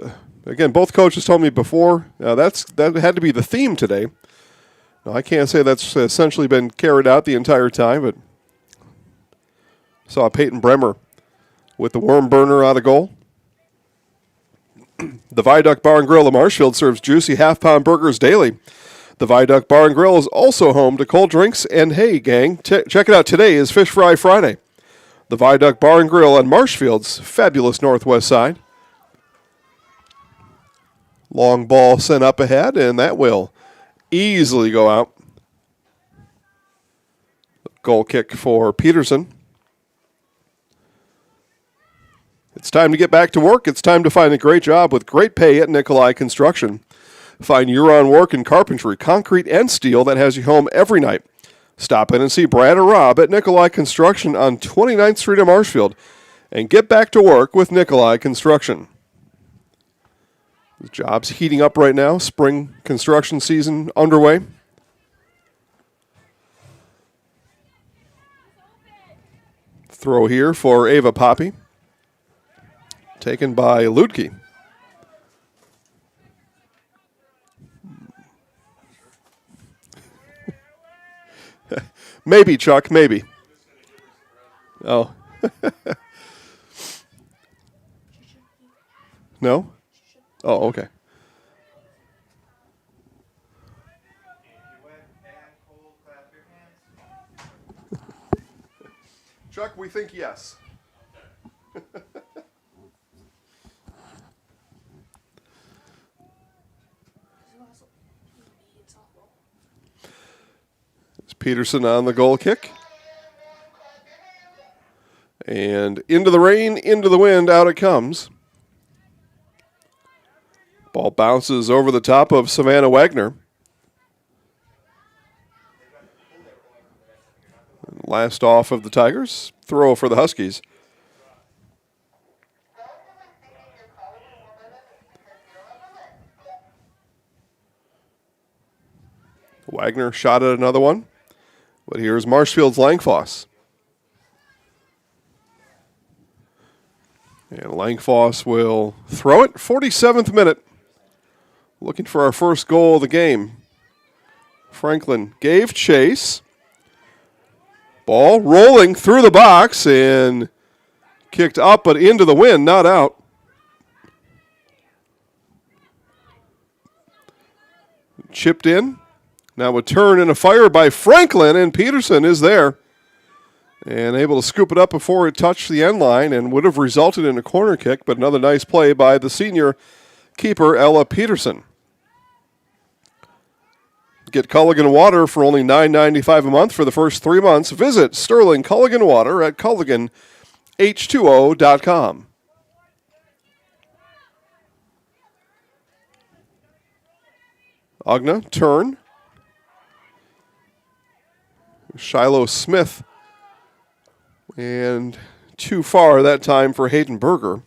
again, both coaches told me before, that had to be the theme today. Now, I can't say that's essentially been carried out the entire time, but saw Peyton Bremer with the worm burner out of goal. The Viaduct Bar and Grill of Marshfield serves juicy half-pound burgers daily. The Viaduct Bar and Grill is also home to cold drinks, and hey, gang, check it out. Today is Fish Fry Friday. The Viaduct Bar and Grill on Marshfield's fabulous northwest side. Long ball sent up ahead, and that will easily go out. Goal kick for Peterson. It's time to get back to work. It's time to find a great job with great pay at Nikolai Construction. Find year-round work in carpentry, concrete, and steel that has you home every night. Stop in and see Brad or Rob at Nikolai Construction on 29th Street in Marshfield and get back to work with Nikolai Construction. The job's heating up right now. Spring construction season underway. Throw here for Ava Poppy. Taken by Ludke. Maybe, Chuck, maybe. Oh. No? Oh, okay. Chuck, we think yes. Peterson on the goal kick. And into the rain, into the wind, out it comes. Ball bounces over the top of Savannah Wagner. Last off of the Tigers. Throw for the Huskies. Wagner shot at another one. But here's Marshfield's Langfoss. And Langfoss will throw it. 47th minute. Looking for our first goal of the game. Franklin gave chase. Ball rolling through the box and kicked up but into the wind, not out. Chipped in. Now a turn and a fire by Franklin, and Peterson is there. And able to scoop it up before it touched the end line and would have resulted in a corner kick, but another nice play by the senior keeper, Ella Peterson. Get Culligan Water for only $9.95 a month for the first 3 months. Visit Sterling Culligan Water at CulliganH2O.com. Ogna, turn. Shiloh Smith. And too far that time for Hayden Berger.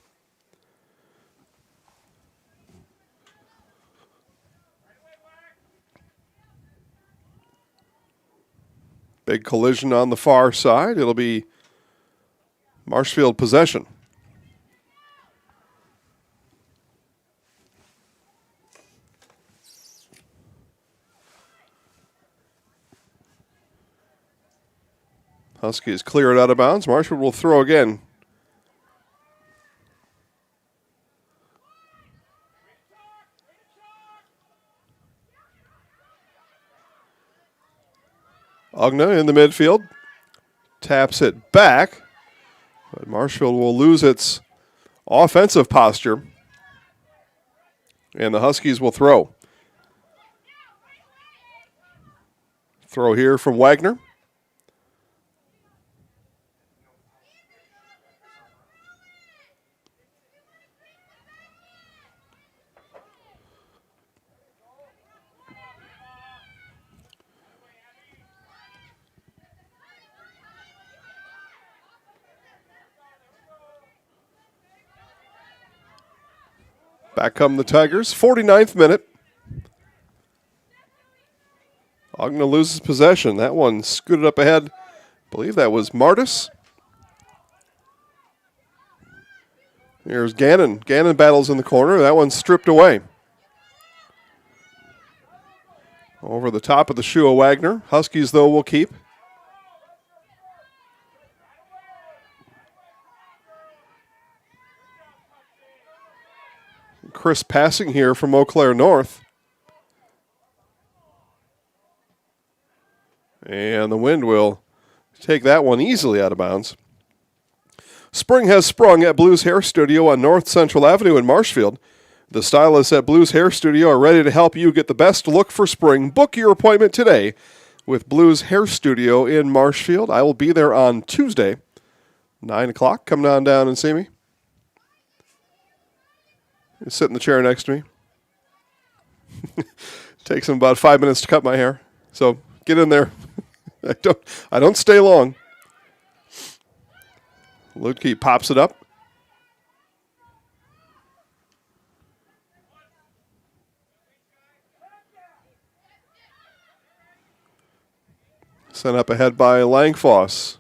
Big collision on the far side. It'll be Marshfield possession. Huskies clear it out of bounds. Marshfield will throw again. Ogna in the midfield. Taps it back. But Marshfield will lose its offensive posture. And the Huskies will throw. Throw here from Wagner. Back come the Tigers. 49th minute. Ogna loses possession. That one scooted up ahead. I believe that was Martis. Here's Gannon. Gannon battles in the corner. That one's stripped away. Over the top of the shoe of Wagner. Huskies, though, will keep. Crisp passing here from Eau Claire North. And the wind will take that one easily out of bounds. Spring has sprung at Blues Hair Studio on North Central Avenue in Marshfield. The stylists at Blues Hair Studio are ready to help you get the best look for spring. Book your appointment today with Blues Hair Studio in Marshfield. I will be there on Tuesday, 9 o'clock. Come on down and see me. Sit in the chair next to me. Takes him about 5 minutes to cut my hair. So get in there. I don't stay long. Ludke pops it up. Sent up ahead by Langfoss.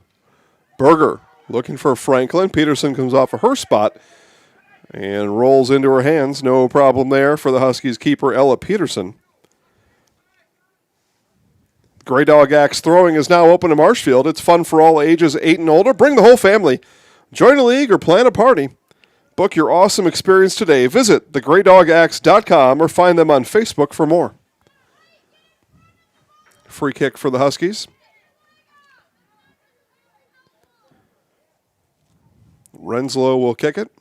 Berger looking for Franklin. Peterson comes off of her spot and rolls into her hands. No problem there for the Huskies keeper, Ella Peterson. Grey Dog Axe throwing is now open to Marshfield. It's fun for all ages 8 and older. Bring the whole family. Join a league or plan a party. Book your awesome experience today. Visit thegreydogaxe.com or find them on Facebook for more. Free kick for the Huskies. Renslow will kick it.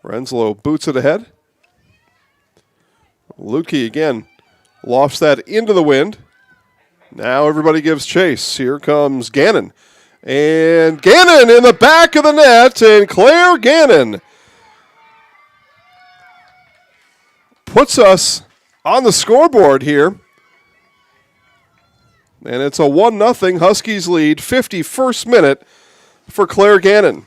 Renslow boots it ahead. Lutke again Lofts that into the wind. Now everybody gives chase. Here comes Gannon. And Gannon in the back of the net, and Claire Gannon puts us on the scoreboard here. And it's a 1-0 Huskies lead, 51st minute for Claire Gannon.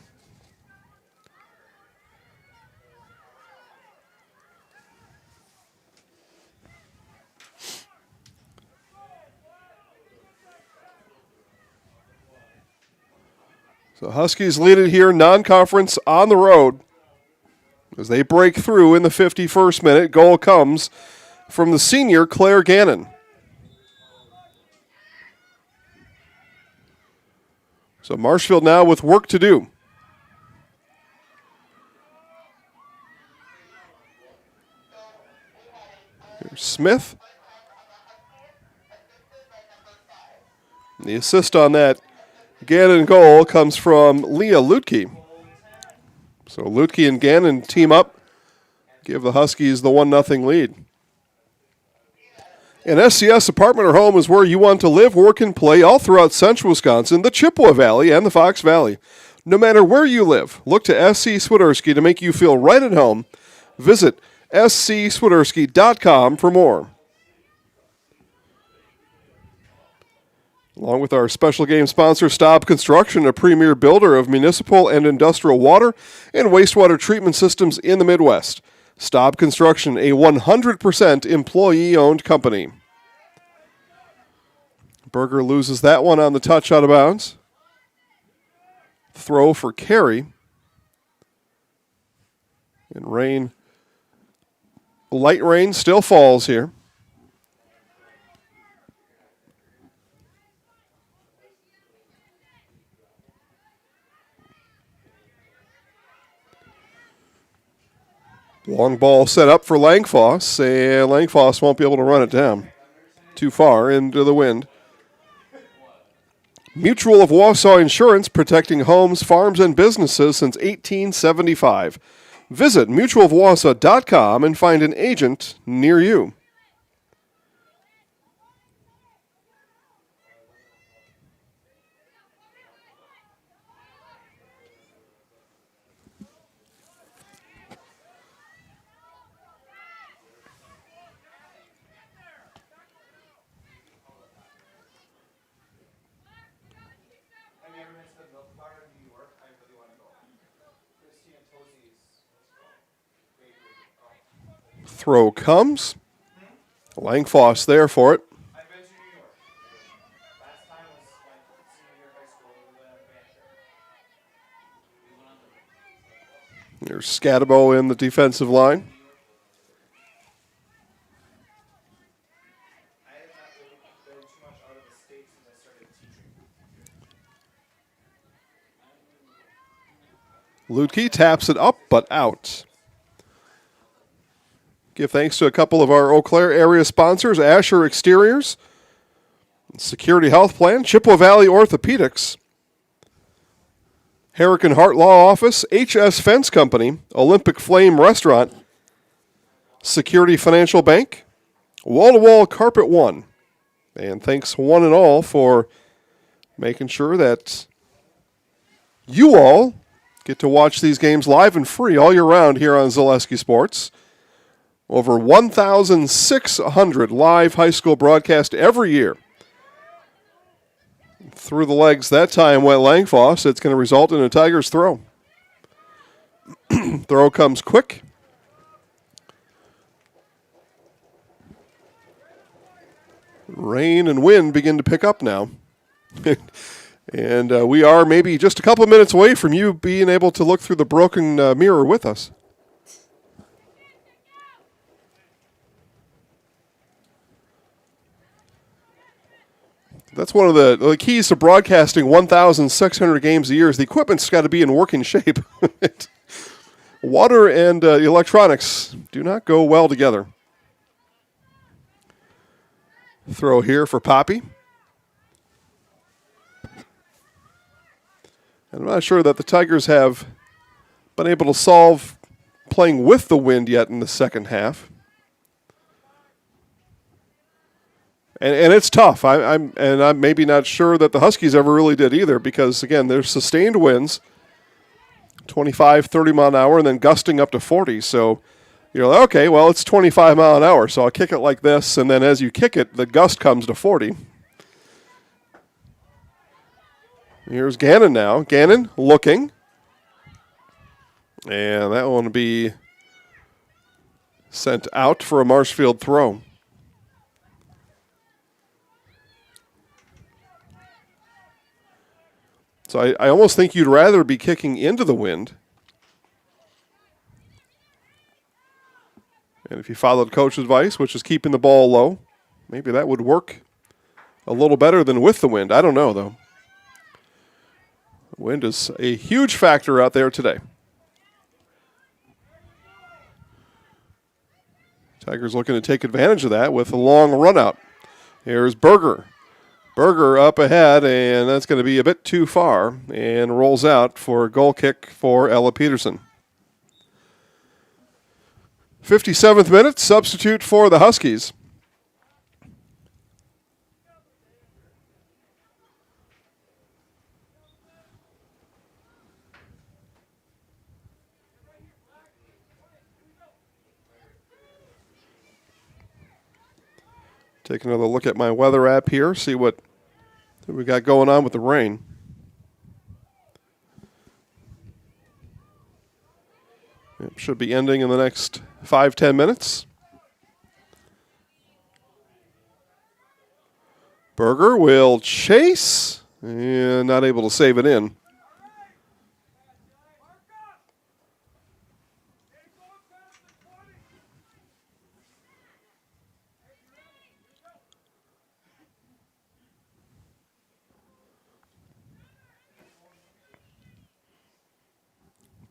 So Huskies lead it here, non-conference on the road. As they break through in the 51st minute, goal comes from the senior Claire Gannon. So Marshfield now with work to do. Here's Smith. The assist on that Gannon goal comes from Leah Lutke. So Lutke and Gannon team up, give the Huskies the 1-0 lead. An SCS apartment or home is where you want to live, work, and play all throughout central Wisconsin, the Chippewa Valley, and the Fox Valley. No matter where you live, look to SC Swiderski to make you feel right at home. Visit scswiderski.com for more. Along with our special game sponsor, Staub Construction, a premier builder of municipal and industrial water and wastewater treatment systems in the Midwest. Staub Construction, a 100% employee-owned company. Berger loses that one on the touch out of bounds. Throw for Carey. And rain, light rain still falls here. Long ball set up for Langfoss, and Langfoss won't be able to run it down too far into the wind. Mutual of Wausau Insurance, protecting homes, farms, and businesses since 1875. Visit mutualofwausau.com and find an agent near you. Throw comes. Langfoss there for it. There's Scatabo in the defensive line. Lutke taps it up, but out. Give thanks to a couple of our Eau Claire area sponsors, Asher Exteriors, Security Health Plan, Chippewa Valley Orthopedics, Herrick and Hart Law Office, HS Fence Company, Olympic Flame Restaurant, Security Financial Bank, Wall to Wall Carpet One. And thanks one and all for making sure that you all get to watch these games live and free all year round here on Zaleski Sports. Over 1,600 live high school broadcasts every year. Through the legs that time went Langfoss. It's going to result in a Tigers throw. Throw comes quick. Rain and wind begin to pick up now. And we are maybe just a couple of minutes away from you being able to look through the broken mirror with us. That's one of the keys to broadcasting 1,600 games a year is the equipment's got to be in working shape. Water and electronics do not go well together. Throw here for Poppy. I'm not sure that the Tigers have been able to solve playing with the wind yet in the second half. And it's tough. I'm maybe not sure that the Huskies ever really did either, because again, there's sustained winds, 25, 30 mile an hour, and then gusting up to 40. So you're like, okay, well, it's 25 mile an hour, so I'll kick it like this, and then as you kick it, the gust comes to 40. Here's Gannon now. Gannon looking. And that one will be sent out for a Marshfield throw. So I almost think you'd rather be kicking into the wind. And if you followed coach's advice, which is keeping the ball low, maybe that would work a little better than with the wind. I don't know, though. The wind is a huge factor out there today. Tigers looking to take advantage of that with a long run out. Here's Berger. Berger up ahead, and that's going to be a bit too far, and rolls out for a goal kick for Ella Peterson. 57th minute, substitute for the Huskies. Take another look at my weather app here, see what we got going on with the rain. It should be ending in the next 5-10 minutes. Berger will chase, and not able to save it in.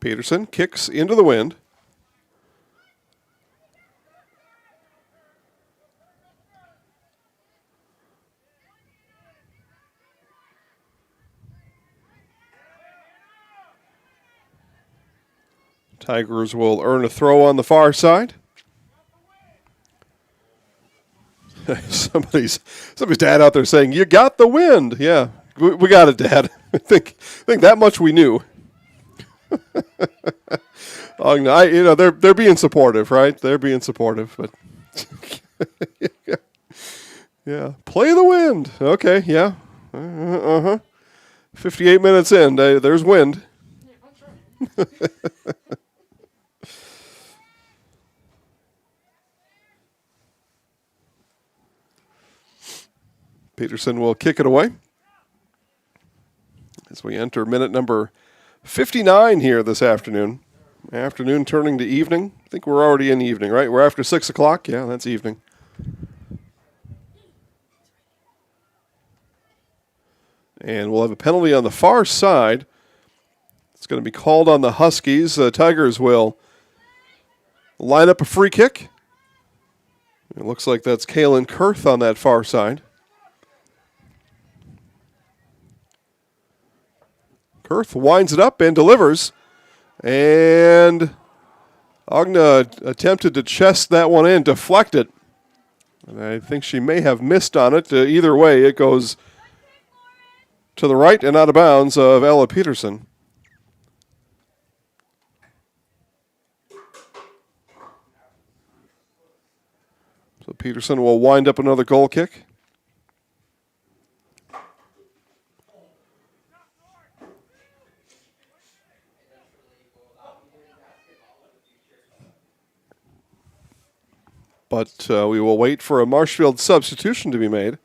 Peterson kicks into the wind. Tigers will earn a throw on the far side. Somebody's dad out there saying, "You got the wind." Yeah, we got it, Dad. I think that much we knew. They're being supportive, right? They're being supportive, but yeah, play the wind. Okay, yeah, 58 minutes in, there's wind. Peterson will kick it away as we enter minute number 59 here this afternoon. Afternoon turning to evening. I think we're already in the evening, right? We're after 6 o'clock. Yeah, that's evening. And we'll have a penalty on the far side. It's going to be called on the Huskies. Tigers will line up a free kick. It looks like that's Kaylin Kurth on that far side. Kurth winds it up and delivers. And Agna attempted to chest that one in, deflect it. And I think she may have missed on it. Either way, it goes to the right and out of bounds of Ella Peterson. So Peterson will wind up another goal kick. But we will wait for a Marshfield substitution to be made.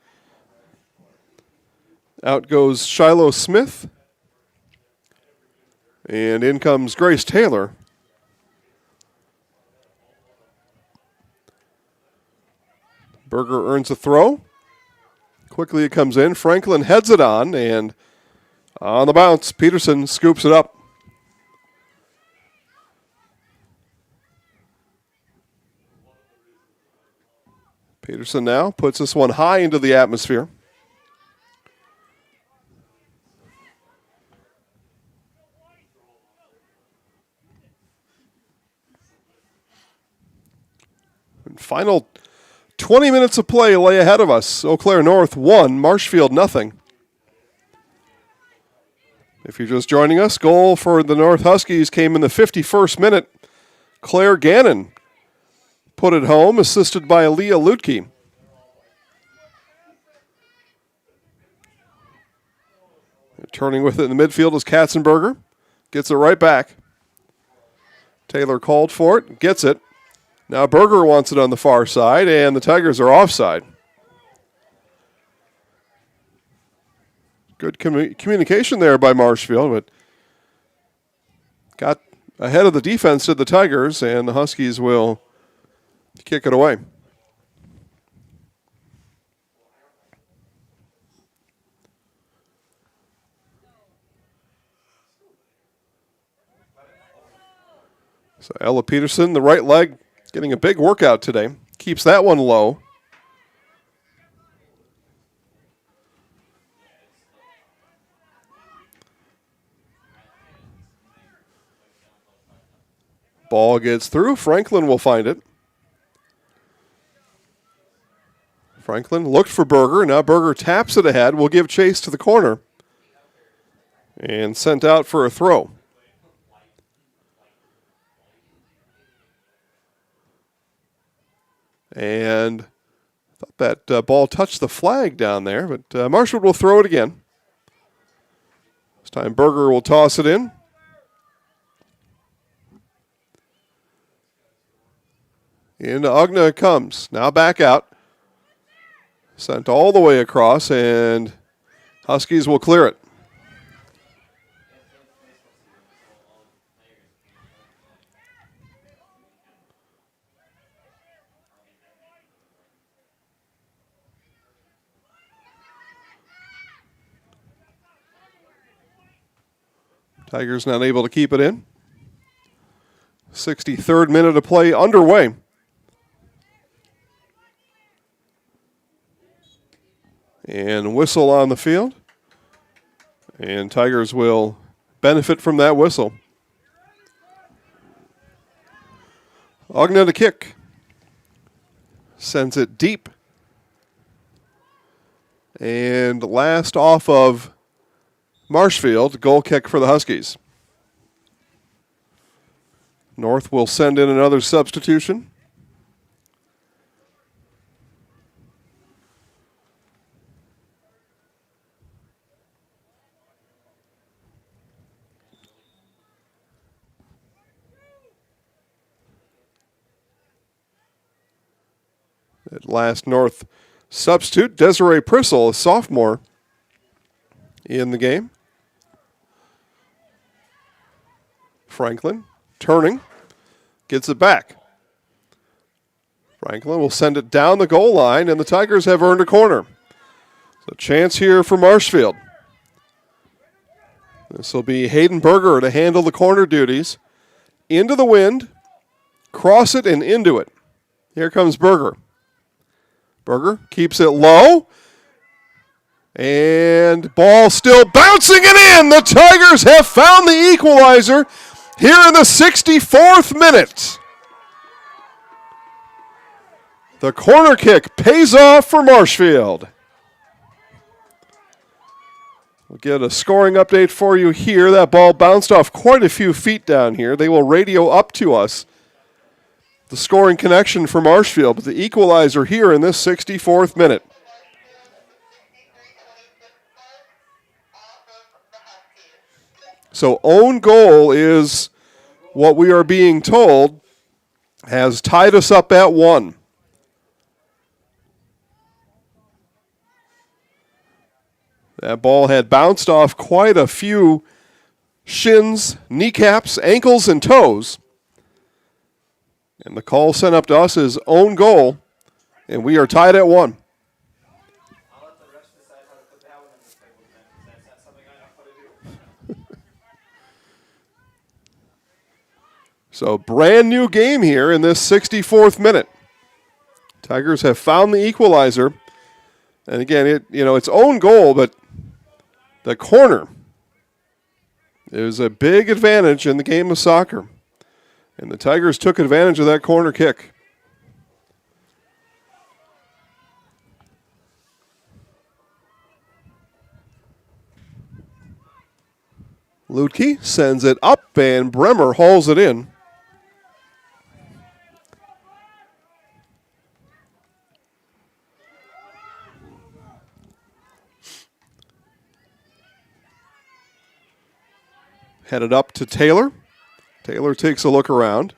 Out goes Shiloh Smith. And in comes Grace Taylor. Berger earns a throw. Quickly it comes in. Franklin heads it on, and on the bounce, Peterson scoops it up. Peterson now puts this one high into the atmosphere. And final 20 minutes of play lay ahead of us. Eau Claire North 1, Marshfield nothing. If you're just joining us, goal for the North Huskies came in the 51st minute. Claire Gannon put it home, assisted by Leah Lutke. Turning with it in the midfield is Katzenberger. Gets it right back. Taylor called for it, gets it. Now Berger wants it on the far side, and the Tigers are offside. Good communication there by Marshfield, but got ahead of the defense to the Tigers, and the Huskies will kick it away. So Ella Peterson, the right leg, getting a big workout today. Keeps that one low. Ball gets through. Franklin will find it. Franklin looked for Berger. Now Berger taps it ahead. Will give chase to the corner. And sent out for a throw. And I thought that ball touched the flag down there, but Marshfield will throw it again. This time Berger will toss it in. Into Ugna it comes. Now back out. Sent all the way across, and Huskies will clear it. Tigers not able to keep it in. 63rd minute of play underway. And whistle on the field. And Tigers will benefit from that whistle. Ogna to kick. Sends it deep. And last off of Marshfield, goal kick for the Huskies. North will send in another substitution. At last North substitute, Desiree Prissel, a sophomore, in the game. Franklin turning, gets it back. Franklin will send it down the goal line, and the Tigers have earned a corner. So chance here for Marshfield. This will be Hayden Berger to handle the corner duties. Into the wind, cross it, and into it. Here comes Berger. Berger keeps it low. And ball still bouncing it in. The Tigers have found the equalizer here in the 64th minute. The corner kick pays off for Marshfield. We'll get a scoring update for you here. That ball bounced off quite a few feet down here. They will radio up to us the scoring connection for Marshfield, but the equalizer here in this 64th minute. So own goal is what we are being told has tied us up at 1. That ball had bounced off quite a few shins, kneecaps, ankles, and toes. And the call sent up to us is own goal, and we are tied at 1. So brand new game here in this 64th minute. Tigers have found the equalizer. And again, it's own goal, but the corner is a big advantage in the game of soccer. And the Tigers took advantage of that corner kick. Lutke sends it up, and Bremer hauls it in. Headed up to Taylor. Taylor takes a look around.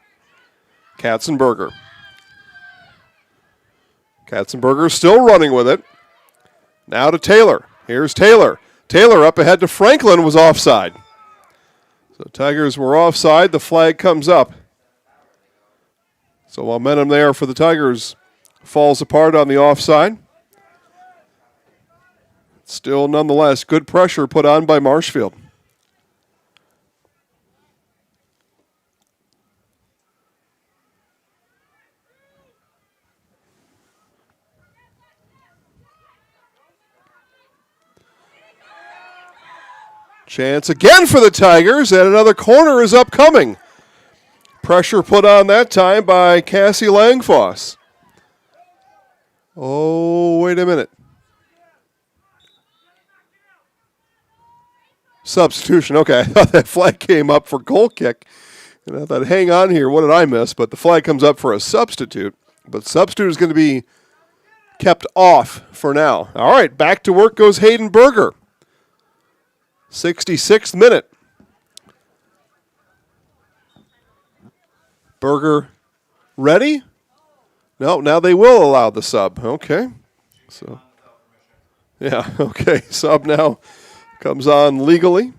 Katzenberger. Katzenberger still running with it. Now to Taylor. Here's Taylor. Taylor up ahead to Franklin, was offside. So Tigers were offside. The flag comes up. So momentum there for the Tigers falls apart on the offside. Still, nonetheless, good pressure put on by Marshfield. Chance again for the Tigers, and another corner is upcoming. Pressure put on that time by Cassie Langfoss. Oh, wait a minute. Substitution. Okay, I thought that flag came up for goal kick. And I thought, hang on here, what did I miss? But the flag comes up for a substitute. But substitute is going to be kept off for now. All right, back to work goes Hayden Berger. 66th minute. Berger ready? No, now they will allow the sub. Okay. So, yeah, okay. Sub now comes on legally.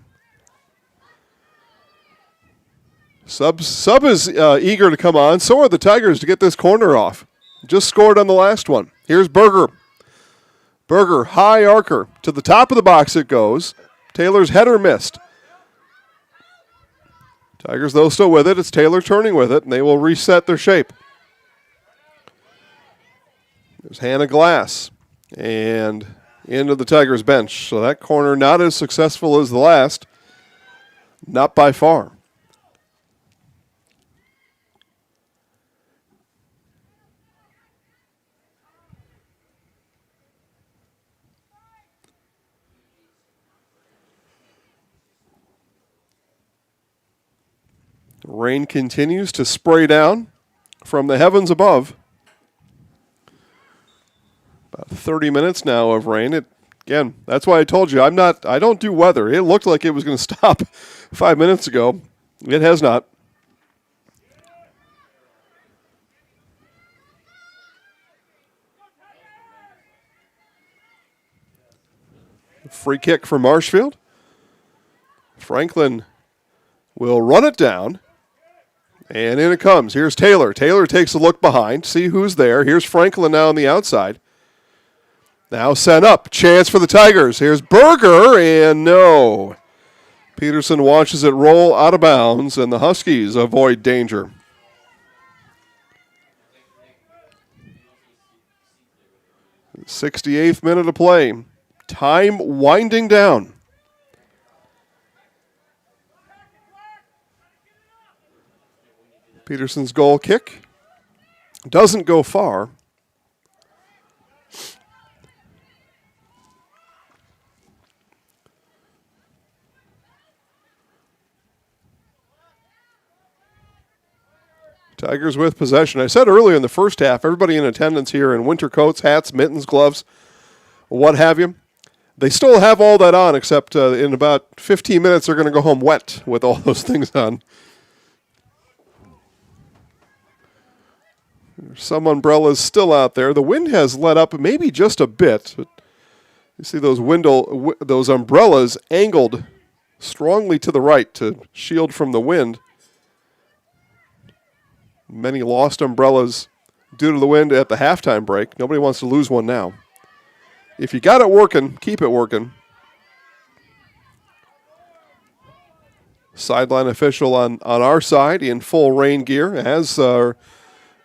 Sub is eager to come on. So are the Tigers to get this corner off. Just scored on the last one. Here's Berger. Berger, high arcer. To the top of the box it goes. Taylor's header missed. Tigers, though, still with it. It's Taylor turning with it, and they will reset their shape. There's Hannah Glass. And into the Tigers bench. So that corner not as successful as the last. Not by far. Rain continues to spray down from the heavens above. About 30 minutes now of rain. Again, that's why I told you I don't do weather. It looked like it was going to stop 5 minutes ago. It has not. Free kick for Marshfield. Franklin will run it down. And in it comes. Here's Taylor. Taylor takes a look behind. See who's there. Here's Franklin now on the outside. Now sent up. Chance for the Tigers. Here's Berger, and no. Peterson watches it roll out of bounds, and the Huskies avoid danger. The 68th minute of play. Time winding down. Peterson's goal kick doesn't go far. Tigers with possession. I said earlier in the first half, everybody in attendance here in winter coats, hats, mittens, gloves, what have you. They still have all that on, except in about 15 minutes they're going to go home wet with all those things on. Some umbrellas still out there. The wind has let up maybe just a bit. But you see those umbrellas angled strongly to the right to shield from the wind. Many lost umbrellas due to the wind at the halftime break. Nobody wants to lose one now. If you got it working, keep it working. Sideline official on our side in full rain gear, as our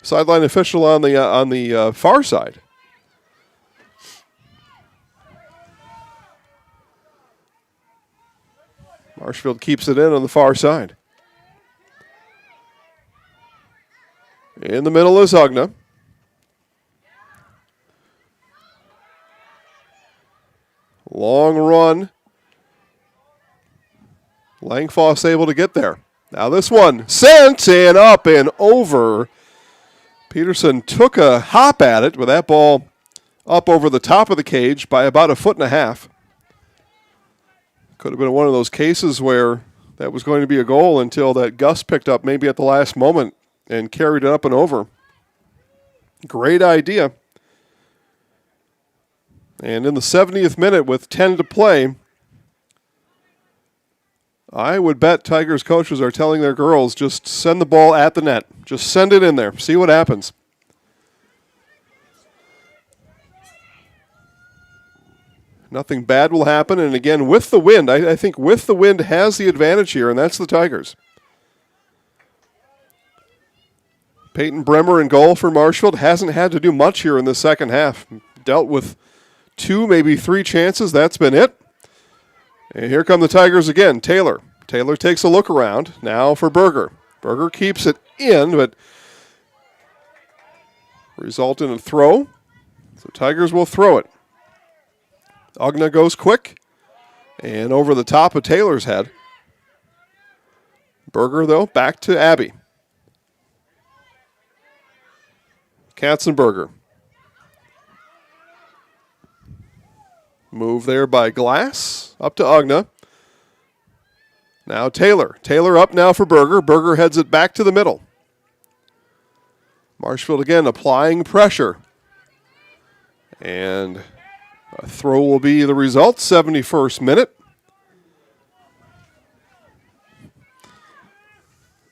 sideline official on the far side. Marshfield keeps it in on the far side. In the middle is Hugna. Long Langfoss able to get there. Now this one sent and up and over. Peterson took a hop at it with that ball up over the top of the cage by about 1.5 feet. Could have been one of those cases where that was going to be a goal until that Gus picked up maybe at the last moment and carried it up and over. Great idea. And in the 70th minute with 10 to play, I would bet Tigers coaches are telling their girls, just send the ball at the net. Just send it in there. See what happens. Nothing bad will happen. And again, with the wind, I think with the wind has the advantage here, and that's the Tigers. Peyton Bremer in goal for Marshfield hasn't had to do much here in the second half. Dealt with 2, maybe 3 chances. That's been it. And here come the Tigers again. Taylor. Taylor takes a look around. Now for Berger. Berger keeps it in, but result in a throw. So Tigers will throw it. Ogna goes quick and over the top of Taylor's head. Berger, though, back to Abbey. Katzenberger. Move there by Glass. Up to Ogna. Now Taylor. Taylor up now for Berger. Berger heads it back to the middle. Marshfield again applying pressure. And a throw will be the result, 71st minute.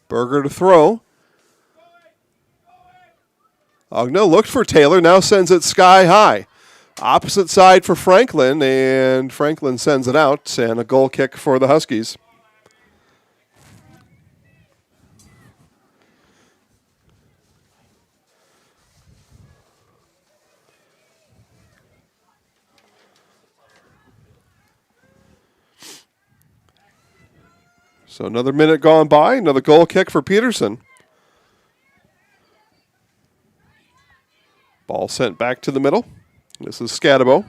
Berger to throw. Ogna looked for Taylor, now sends it sky high. Opposite side for Franklin, and Franklin sends it out, and a goal kick for the Huskies. So another minute gone by, another goal kick for Peterson. Ball sent back to the middle. This is Scatabo.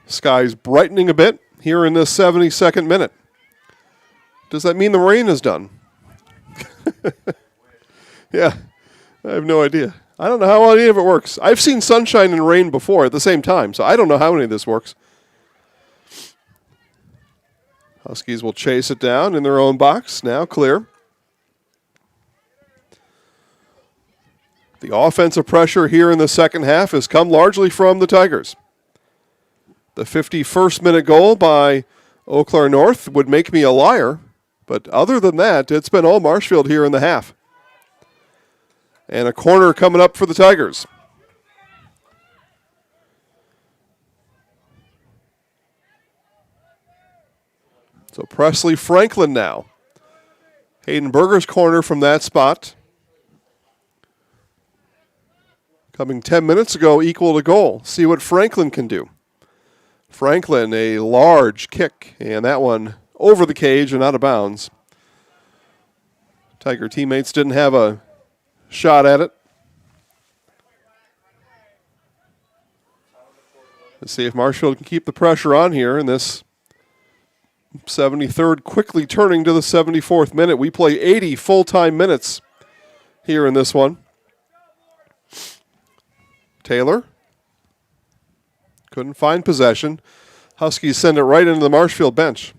Sky's brightening a bit here in this 72nd minute. Does that mean the rain is done? Yeah, I have no idea. I don't know how any of it works. I've seen sunshine and rain before at the same time, so I don't know how any of this works. Huskies will chase it down in their own box. Now clear. The offensive pressure here in the second half has come largely from the Tigers. The 51st minute goal by Eau Claire North would make me a liar, but other than that, it's been all Marshfield here in the half. And a corner coming up for the Tigers. So Presley Franklin now. Hayden Berger's corner from that spot. Coming 10 minutes ago, equal to goal. See what Franklin can do. Franklin, a large kick, and that one over the cage and out of bounds. Tiger teammates didn't have a shot at it. Let's see if Marshfield can keep the pressure on here in this 73rd, quickly turning to the 74th minute. We play 80 full-time minutes here in this one. Taylor couldn't find possession. Huskies send it right into the Marshfield bench.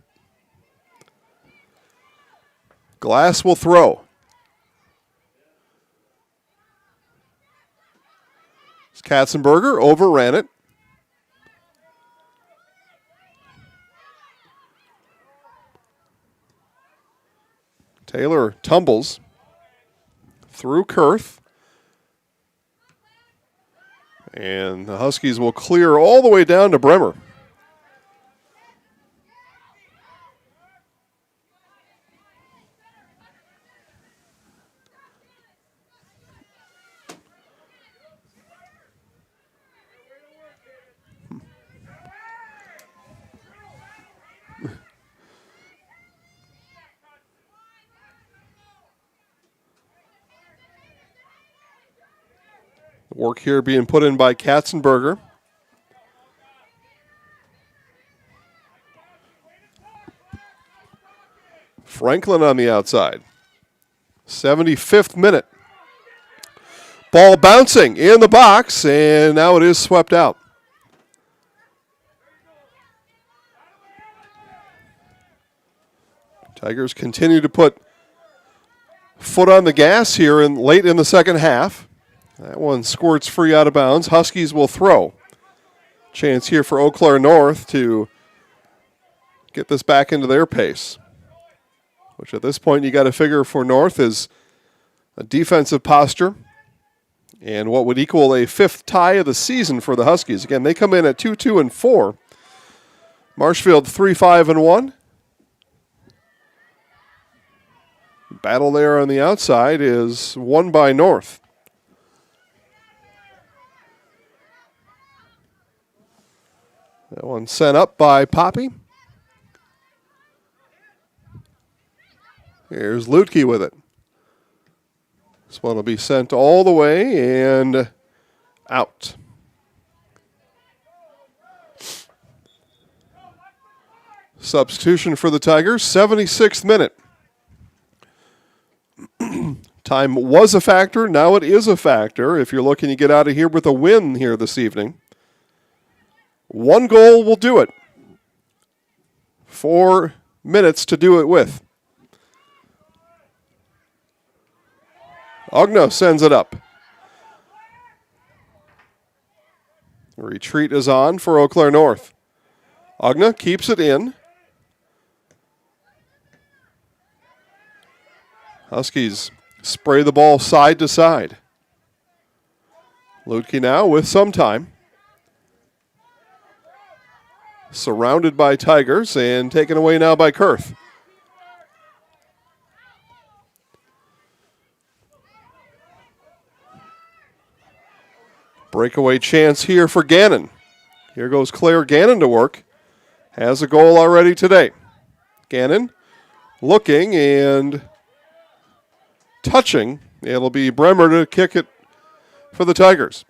Glass will throw. Katzenberger overran it. Taylor tumbles through Kurth. And the Huskies will clear all the way down to Bremer. Work here being put in by Katzenberger. Franklin on the outside. 75th minute. Ball bouncing in the box, and now it is swept out. Tigers continue to put foot on the gas here late in the second half. That one squirts free out of bounds. Huskies will throw. Chance here for Eau Claire North to get this back into their pace, which at this point you got to figure for North is a defensive posture and what would equal a 5th tie of the season for the Huskies. Again, they come in at 2-2-4. Marshfield 3-5-1. Battle there on the outside is won by North. That one sent up by Poppy. Here's Lutke with it. This one will be sent all the way and out. Substitution for the Tigers, 76th minute. Time was a factor, now it is a factor if you're looking to get out of here with a win here this evening. 1 goal will do it. 4 minutes to do it with. Ogno sends it up. The retreat is on for Eau Claire North. Ogno keeps it in. Huskies spray the ball side to side. Lutke now with some time. Surrounded by Tigers and taken away now by Kurth. Breakaway chance here for Gannon. Here goes Claire Gannon to work. Has a goal already today. Gannon looking and touching. It'll be Bremer to kick it for the Tigers.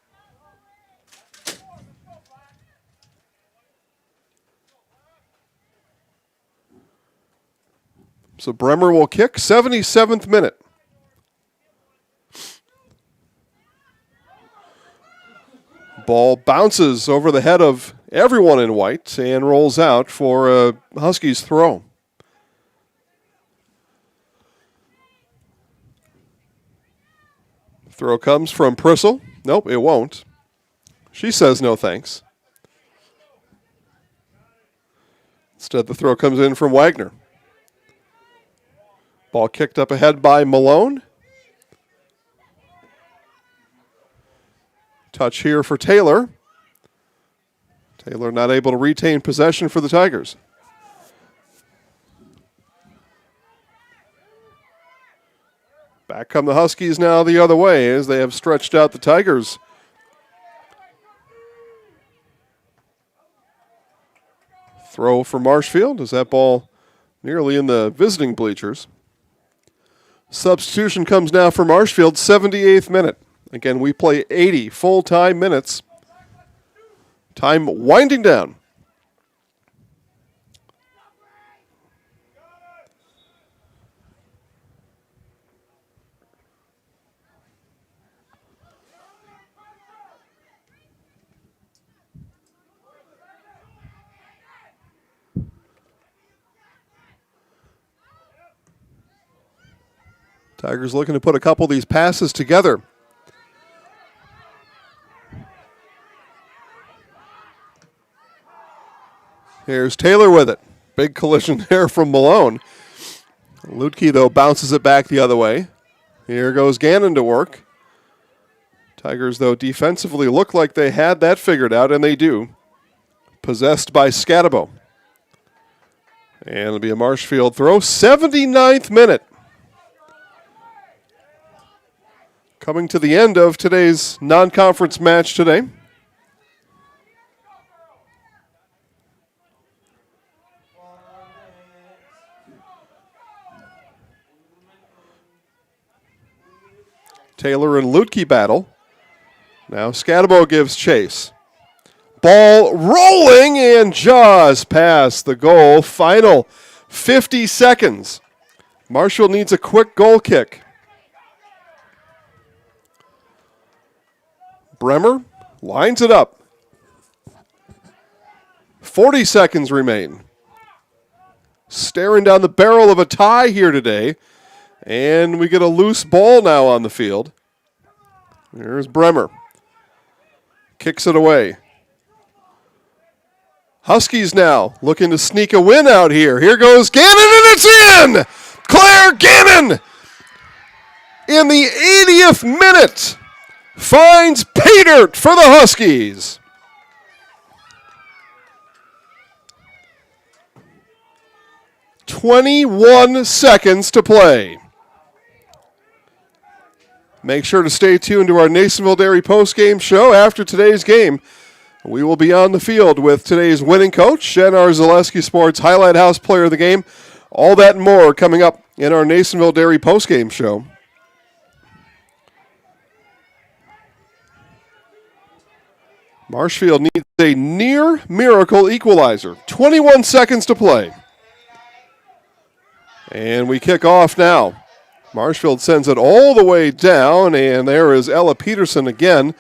So Bremer will kick, 77th minute. Ball bounces over the head of everyone in white and rolls out for a Huskies throw. Throw comes from Prissel. Nope, it won't. She says no thanks. Instead, the throw comes in from Wagner. Ball kicked up ahead by Malone. Touch here for Taylor. Taylor not able to retain possession for the Tigers. Back come the Huskies now the other way as they have stretched out the Tigers. Throw for Marshfield. Is that ball nearly in the visiting bleachers? Substitution comes now for Marshfield, 78th minute. Again, we play 80 full-time minutes. Time winding down. Tigers looking to put a couple of these passes together. Here's Taylor with it. Big collision there from Malone. Lutke, though, bounces it back the other way. Here goes Gannon to work. Tigers, though, defensively look like they had that figured out, and they do. Possessed by Scatabo. And it'll be a Marshfield throw. 79th minute. Coming to the end of today's non-conference match today. Taylor and Lutke battle. Now Scatabo gives chase. Ball rolling and just past the goal. Final 50 seconds. Marshfield needs a quick goal kick. Bremer lines it up. 40 seconds remain. Staring down the barrel of a tie here today. And we get a loose ball now on the field. There's Bremer. Kicks it away. Huskies now looking to sneak a win out here. Here goes Gannon, and it's in! Claire Gannon in the 80th minute finds pay dirt for the Huskies. "21 seconds to play." Make sure to stay tuned to our Nasonville Dairy postgame show. After today's game, we will be on the field with today's winning coach and our Zaleski Sports Highlight House Player of the Game. All that and more coming up in our Nasonville Dairy postgame show. Marshfield needs a near miracle equalizer. 21 seconds to play. And we kick off now. Marshfield sends it all the way down, and there is Ella Peterson again.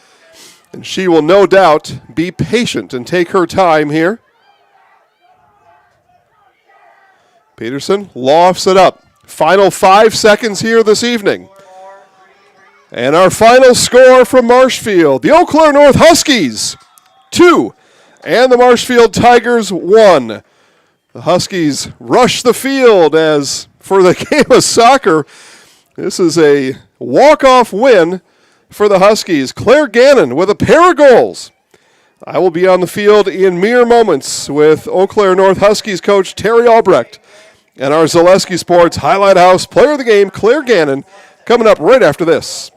And she will no doubt be patient and take her time here. Peterson lofts it up. Final 5 seconds here this evening. And our final score from Marshfield, the Eau Claire North Huskies, 2, and the Marshfield Tigers, 1. The Huskies rush the field as for the game of soccer, this is a walk-off win for the Huskies. Claire Gannon with a pair of goals. I will be on the field in mere moments with Eau Claire North Huskies coach Terry Albrecht and our Zaleski Sports Highlight House Player of the Game, Claire Gannon, coming up right after this.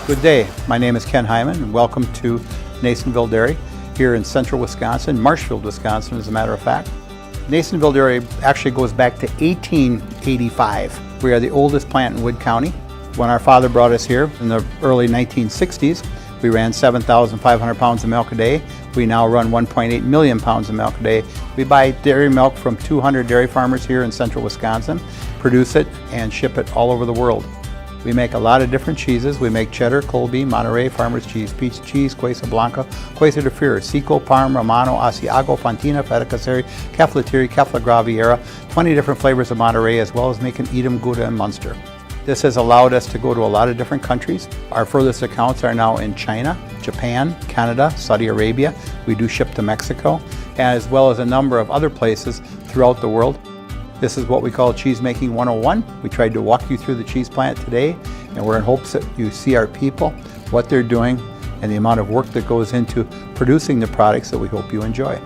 Good day. My name is Ken Hyman, and welcome to Nasonville Dairy here in central Wisconsin, Marshfield, Wisconsin, as a matter of fact. Nasonville Dairy actually goes back to 1885. We are the oldest plant in Wood County. When our father brought us here in the early 1960s, we ran 7,500 pounds of milk a day. We now run 1.8 million pounds of milk a day. We buy dairy milk from 200 dairy farmers here in central Wisconsin, produce it, and ship it all over the world. We make a lot of different cheeses. We make cheddar, Colby, Monterey, Farmer's Cheese, Peach Cheese, Quesa Blanca, Quesa de Fure, Seco, Parm, Romano, Asiago, Fontina, Feta Caseri, Caflateri, Cafla Graviera, 20 different flavors of Monterey, as well as making Edam, Gouda, and Munster. This has allowed us to go to a lot of different countries. Our furthest accounts are now in China, Japan, Canada, Saudi Arabia. We do ship to Mexico, as well as a number of other places throughout the world. This is what we call Cheese Making 101. We tried to walk you through the cheese plant today, and we're in hopes that you see our people, what they're doing, and the amount of work that goes into producing the products that we hope you enjoy.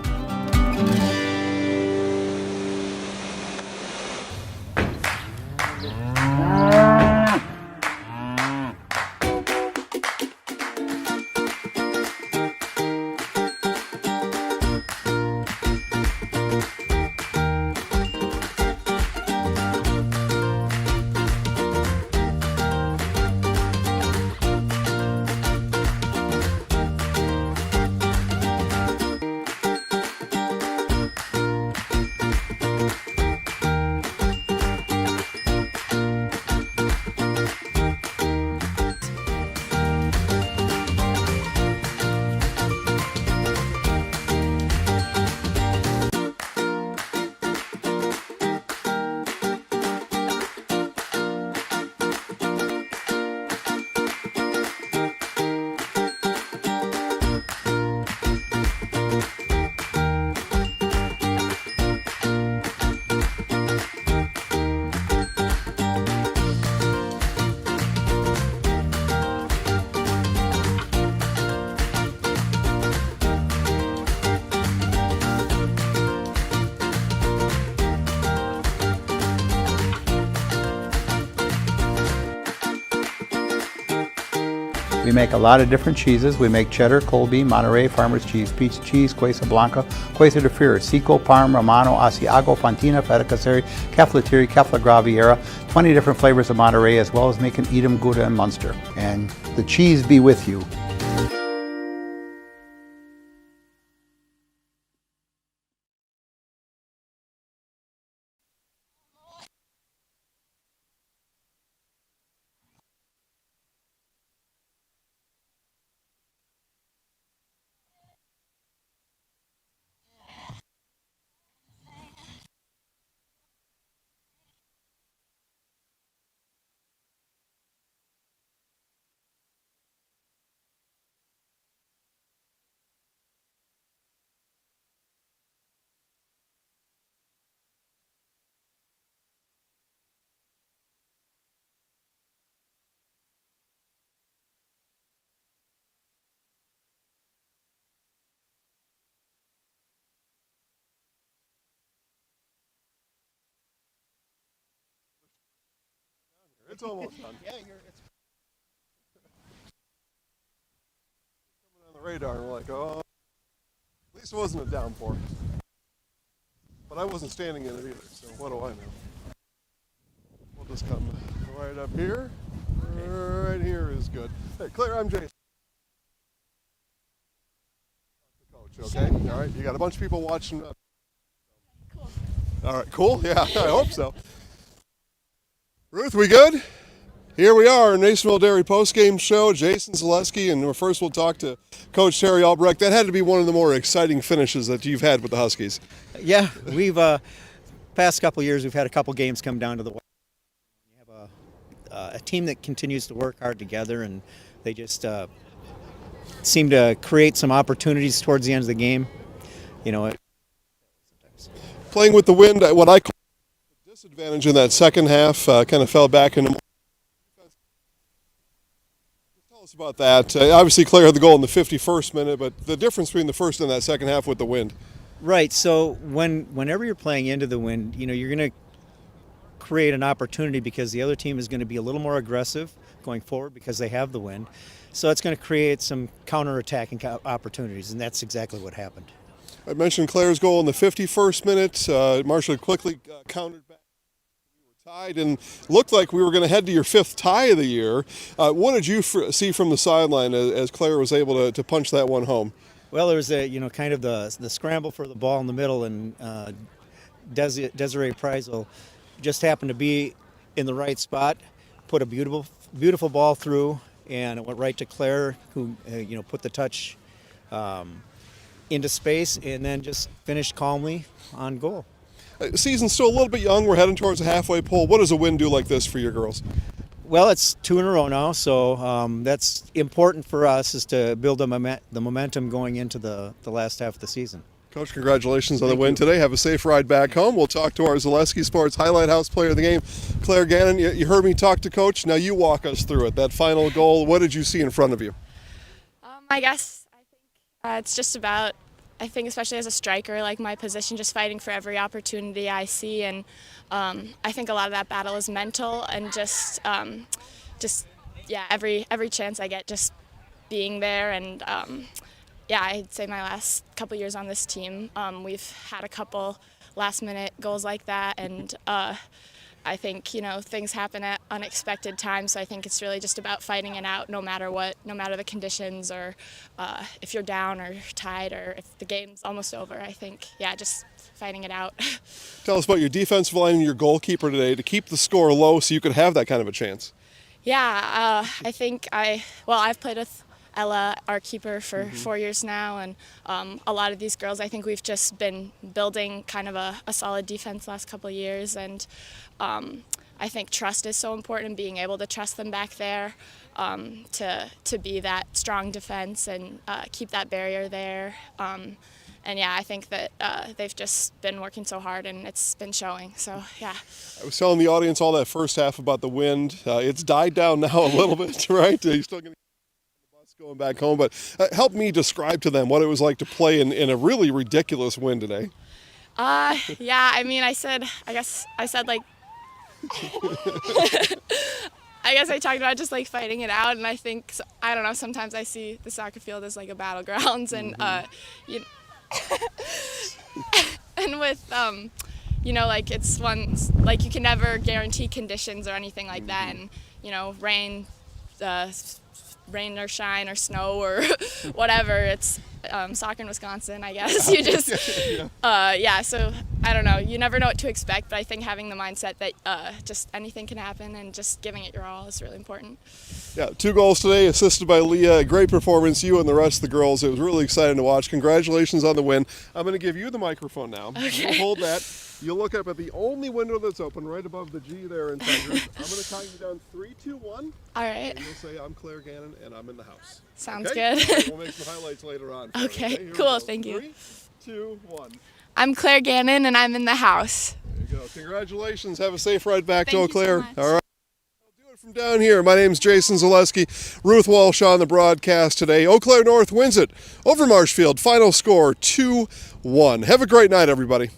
We make a lot of different cheeses. We make cheddar, Colby, Monterey, Farmer's Cheese, Peach Cheese, Quesa Blanca, Quesa de Fear, Seco, Parm, Romano, Asiago, Fontina, Feta Caseri, Caflateri, Cafla Graviera, 20 different flavors of Monterey, as well as making Edam, Gouda, and Munster. And the cheese be with you. It's almost done. Yeah, it's coming on the radar. And we're like, oh, at least it wasn't a downpour. But I wasn't standing in it either, so what do I know? We'll just come right up here. Right here is good. Hey, Claire, I'm Jason. The coach, okay? Sure. All right, you got a bunch of people watching. Cool. All right, cool. Yeah, I hope so. Ruth, we good? Here we are, Nasonville Dairy postgame show. Jason Zaleski, and first we'll talk to Coach Terry Albrecht. That had to be one of the more exciting finishes that you've had with the Huskies. Yeah, we've past couple of years we've had a couple games come down to the wire. You have a team that continues to work hard together, and they just seem to create some opportunities towards the end of the game. You know, playing with the wind, what I call a disadvantage in that second half, kind of fell back into. Tell us about that. Obviously, Claire had the goal in the 51st minute, but the difference between the first and that second half with the wind. Right. So whenever you're playing into the wind, you know, you're going to create an opportunity because the other team is going to be a little more aggressive going forward because they have the wind. So it's going to create some counter-attacking opportunities, and that's exactly what happened. I mentioned Claire's goal in the 51st minute. Marshall quickly countered back. We were tied and looked like we were going to head to your fifth tie of the year. What did you see from the sideline as Claire was able to punch that one home? Well, there was kind of the scramble for the ball in the middle, and Desiree Preisel just happened to be in the right spot, put a beautiful ball through, and it went right to Claire, who put the touch into space, and then just finished calmly on goal. Season's still a little bit young. We're heading towards the halfway pole. What does a win do like this for your girls? Well, it's 2 in a row now, so that's important for us, is to build the momentum going into the last half of the season. Coach, congratulations on the win today. Have a safe ride back home. We'll talk to our Zaleski Sports Highlight House player of the game, Claire Gannon. You heard me talk to Coach. Now you walk us through it. That final goal, what did you see in front of you? I think it's just about, I think especially as a striker, like my position, just fighting for every opportunity I see, and I think a lot of that battle is mental, and just every chance I get, just being there. And I'd say my last couple years on this team, we've had a couple last-minute goals like that, and I think things happen at unexpected times. So I think it's really just about fighting it out, no matter what, no matter the conditions, or if you're down or tied, or if the game's almost over. I think just fighting it out. Tell us about your defensive line and your goalkeeper today to keep the score low, so you could have that kind of a chance. Yeah, I think I've played with Ella, our keeper, for 4 years now, and a lot of these girls, I think we've just been building kind of a solid defense last couple of years, and I think trust is so important, and being able to trust them back there to be that strong defense and keep that barrier there. I think that they've just been working so hard, and it's been showing. So, yeah. I was telling the audience all that first half about the wind. It's died down now a little bit, right? You're still going to get the bus going back home. But help me describe to them what it was like to play in a really ridiculous wind today. I said like I guess I talked about just like fighting it out, and I think I don't know. Sometimes I see the soccer field as like a battlegrounds, and you and with you know, like it's one like you can never guarantee conditions or anything like that, and you know, rain or shine or snow or whatever. It's soccer in Wisconsin, I guess. You just so I don't know, you never know what to expect, but I think having the mindset that just anything can happen and just giving it your all is really important. Yeah, 2 goals today, assisted by Leah. Great performance, you and the rest of the girls. It was really exciting to watch. Congratulations on the win. I'm going to give you the microphone now. Okay. You hold that. You'll look up at the only window that's open, right above the G there in Tigers. I'm going to count you down 3, 2, 1. All right. And you'll say, I'm Claire Gannon, and I'm in the house. Sounds okay? good. We'll make some highlights later on. Okay, cool. Thank you. 3, 2, 1. I'm Claire Gannon, and I'm in the house. There you go. Congratulations. Have a safe ride back to Eau Thank you so Claire. much. All right. From down here, my name's Jason Zaleski. Ruth Walsh on the broadcast today. Eau Claire North wins it over Marshfield. Final score 2-1. Have a great night, everybody.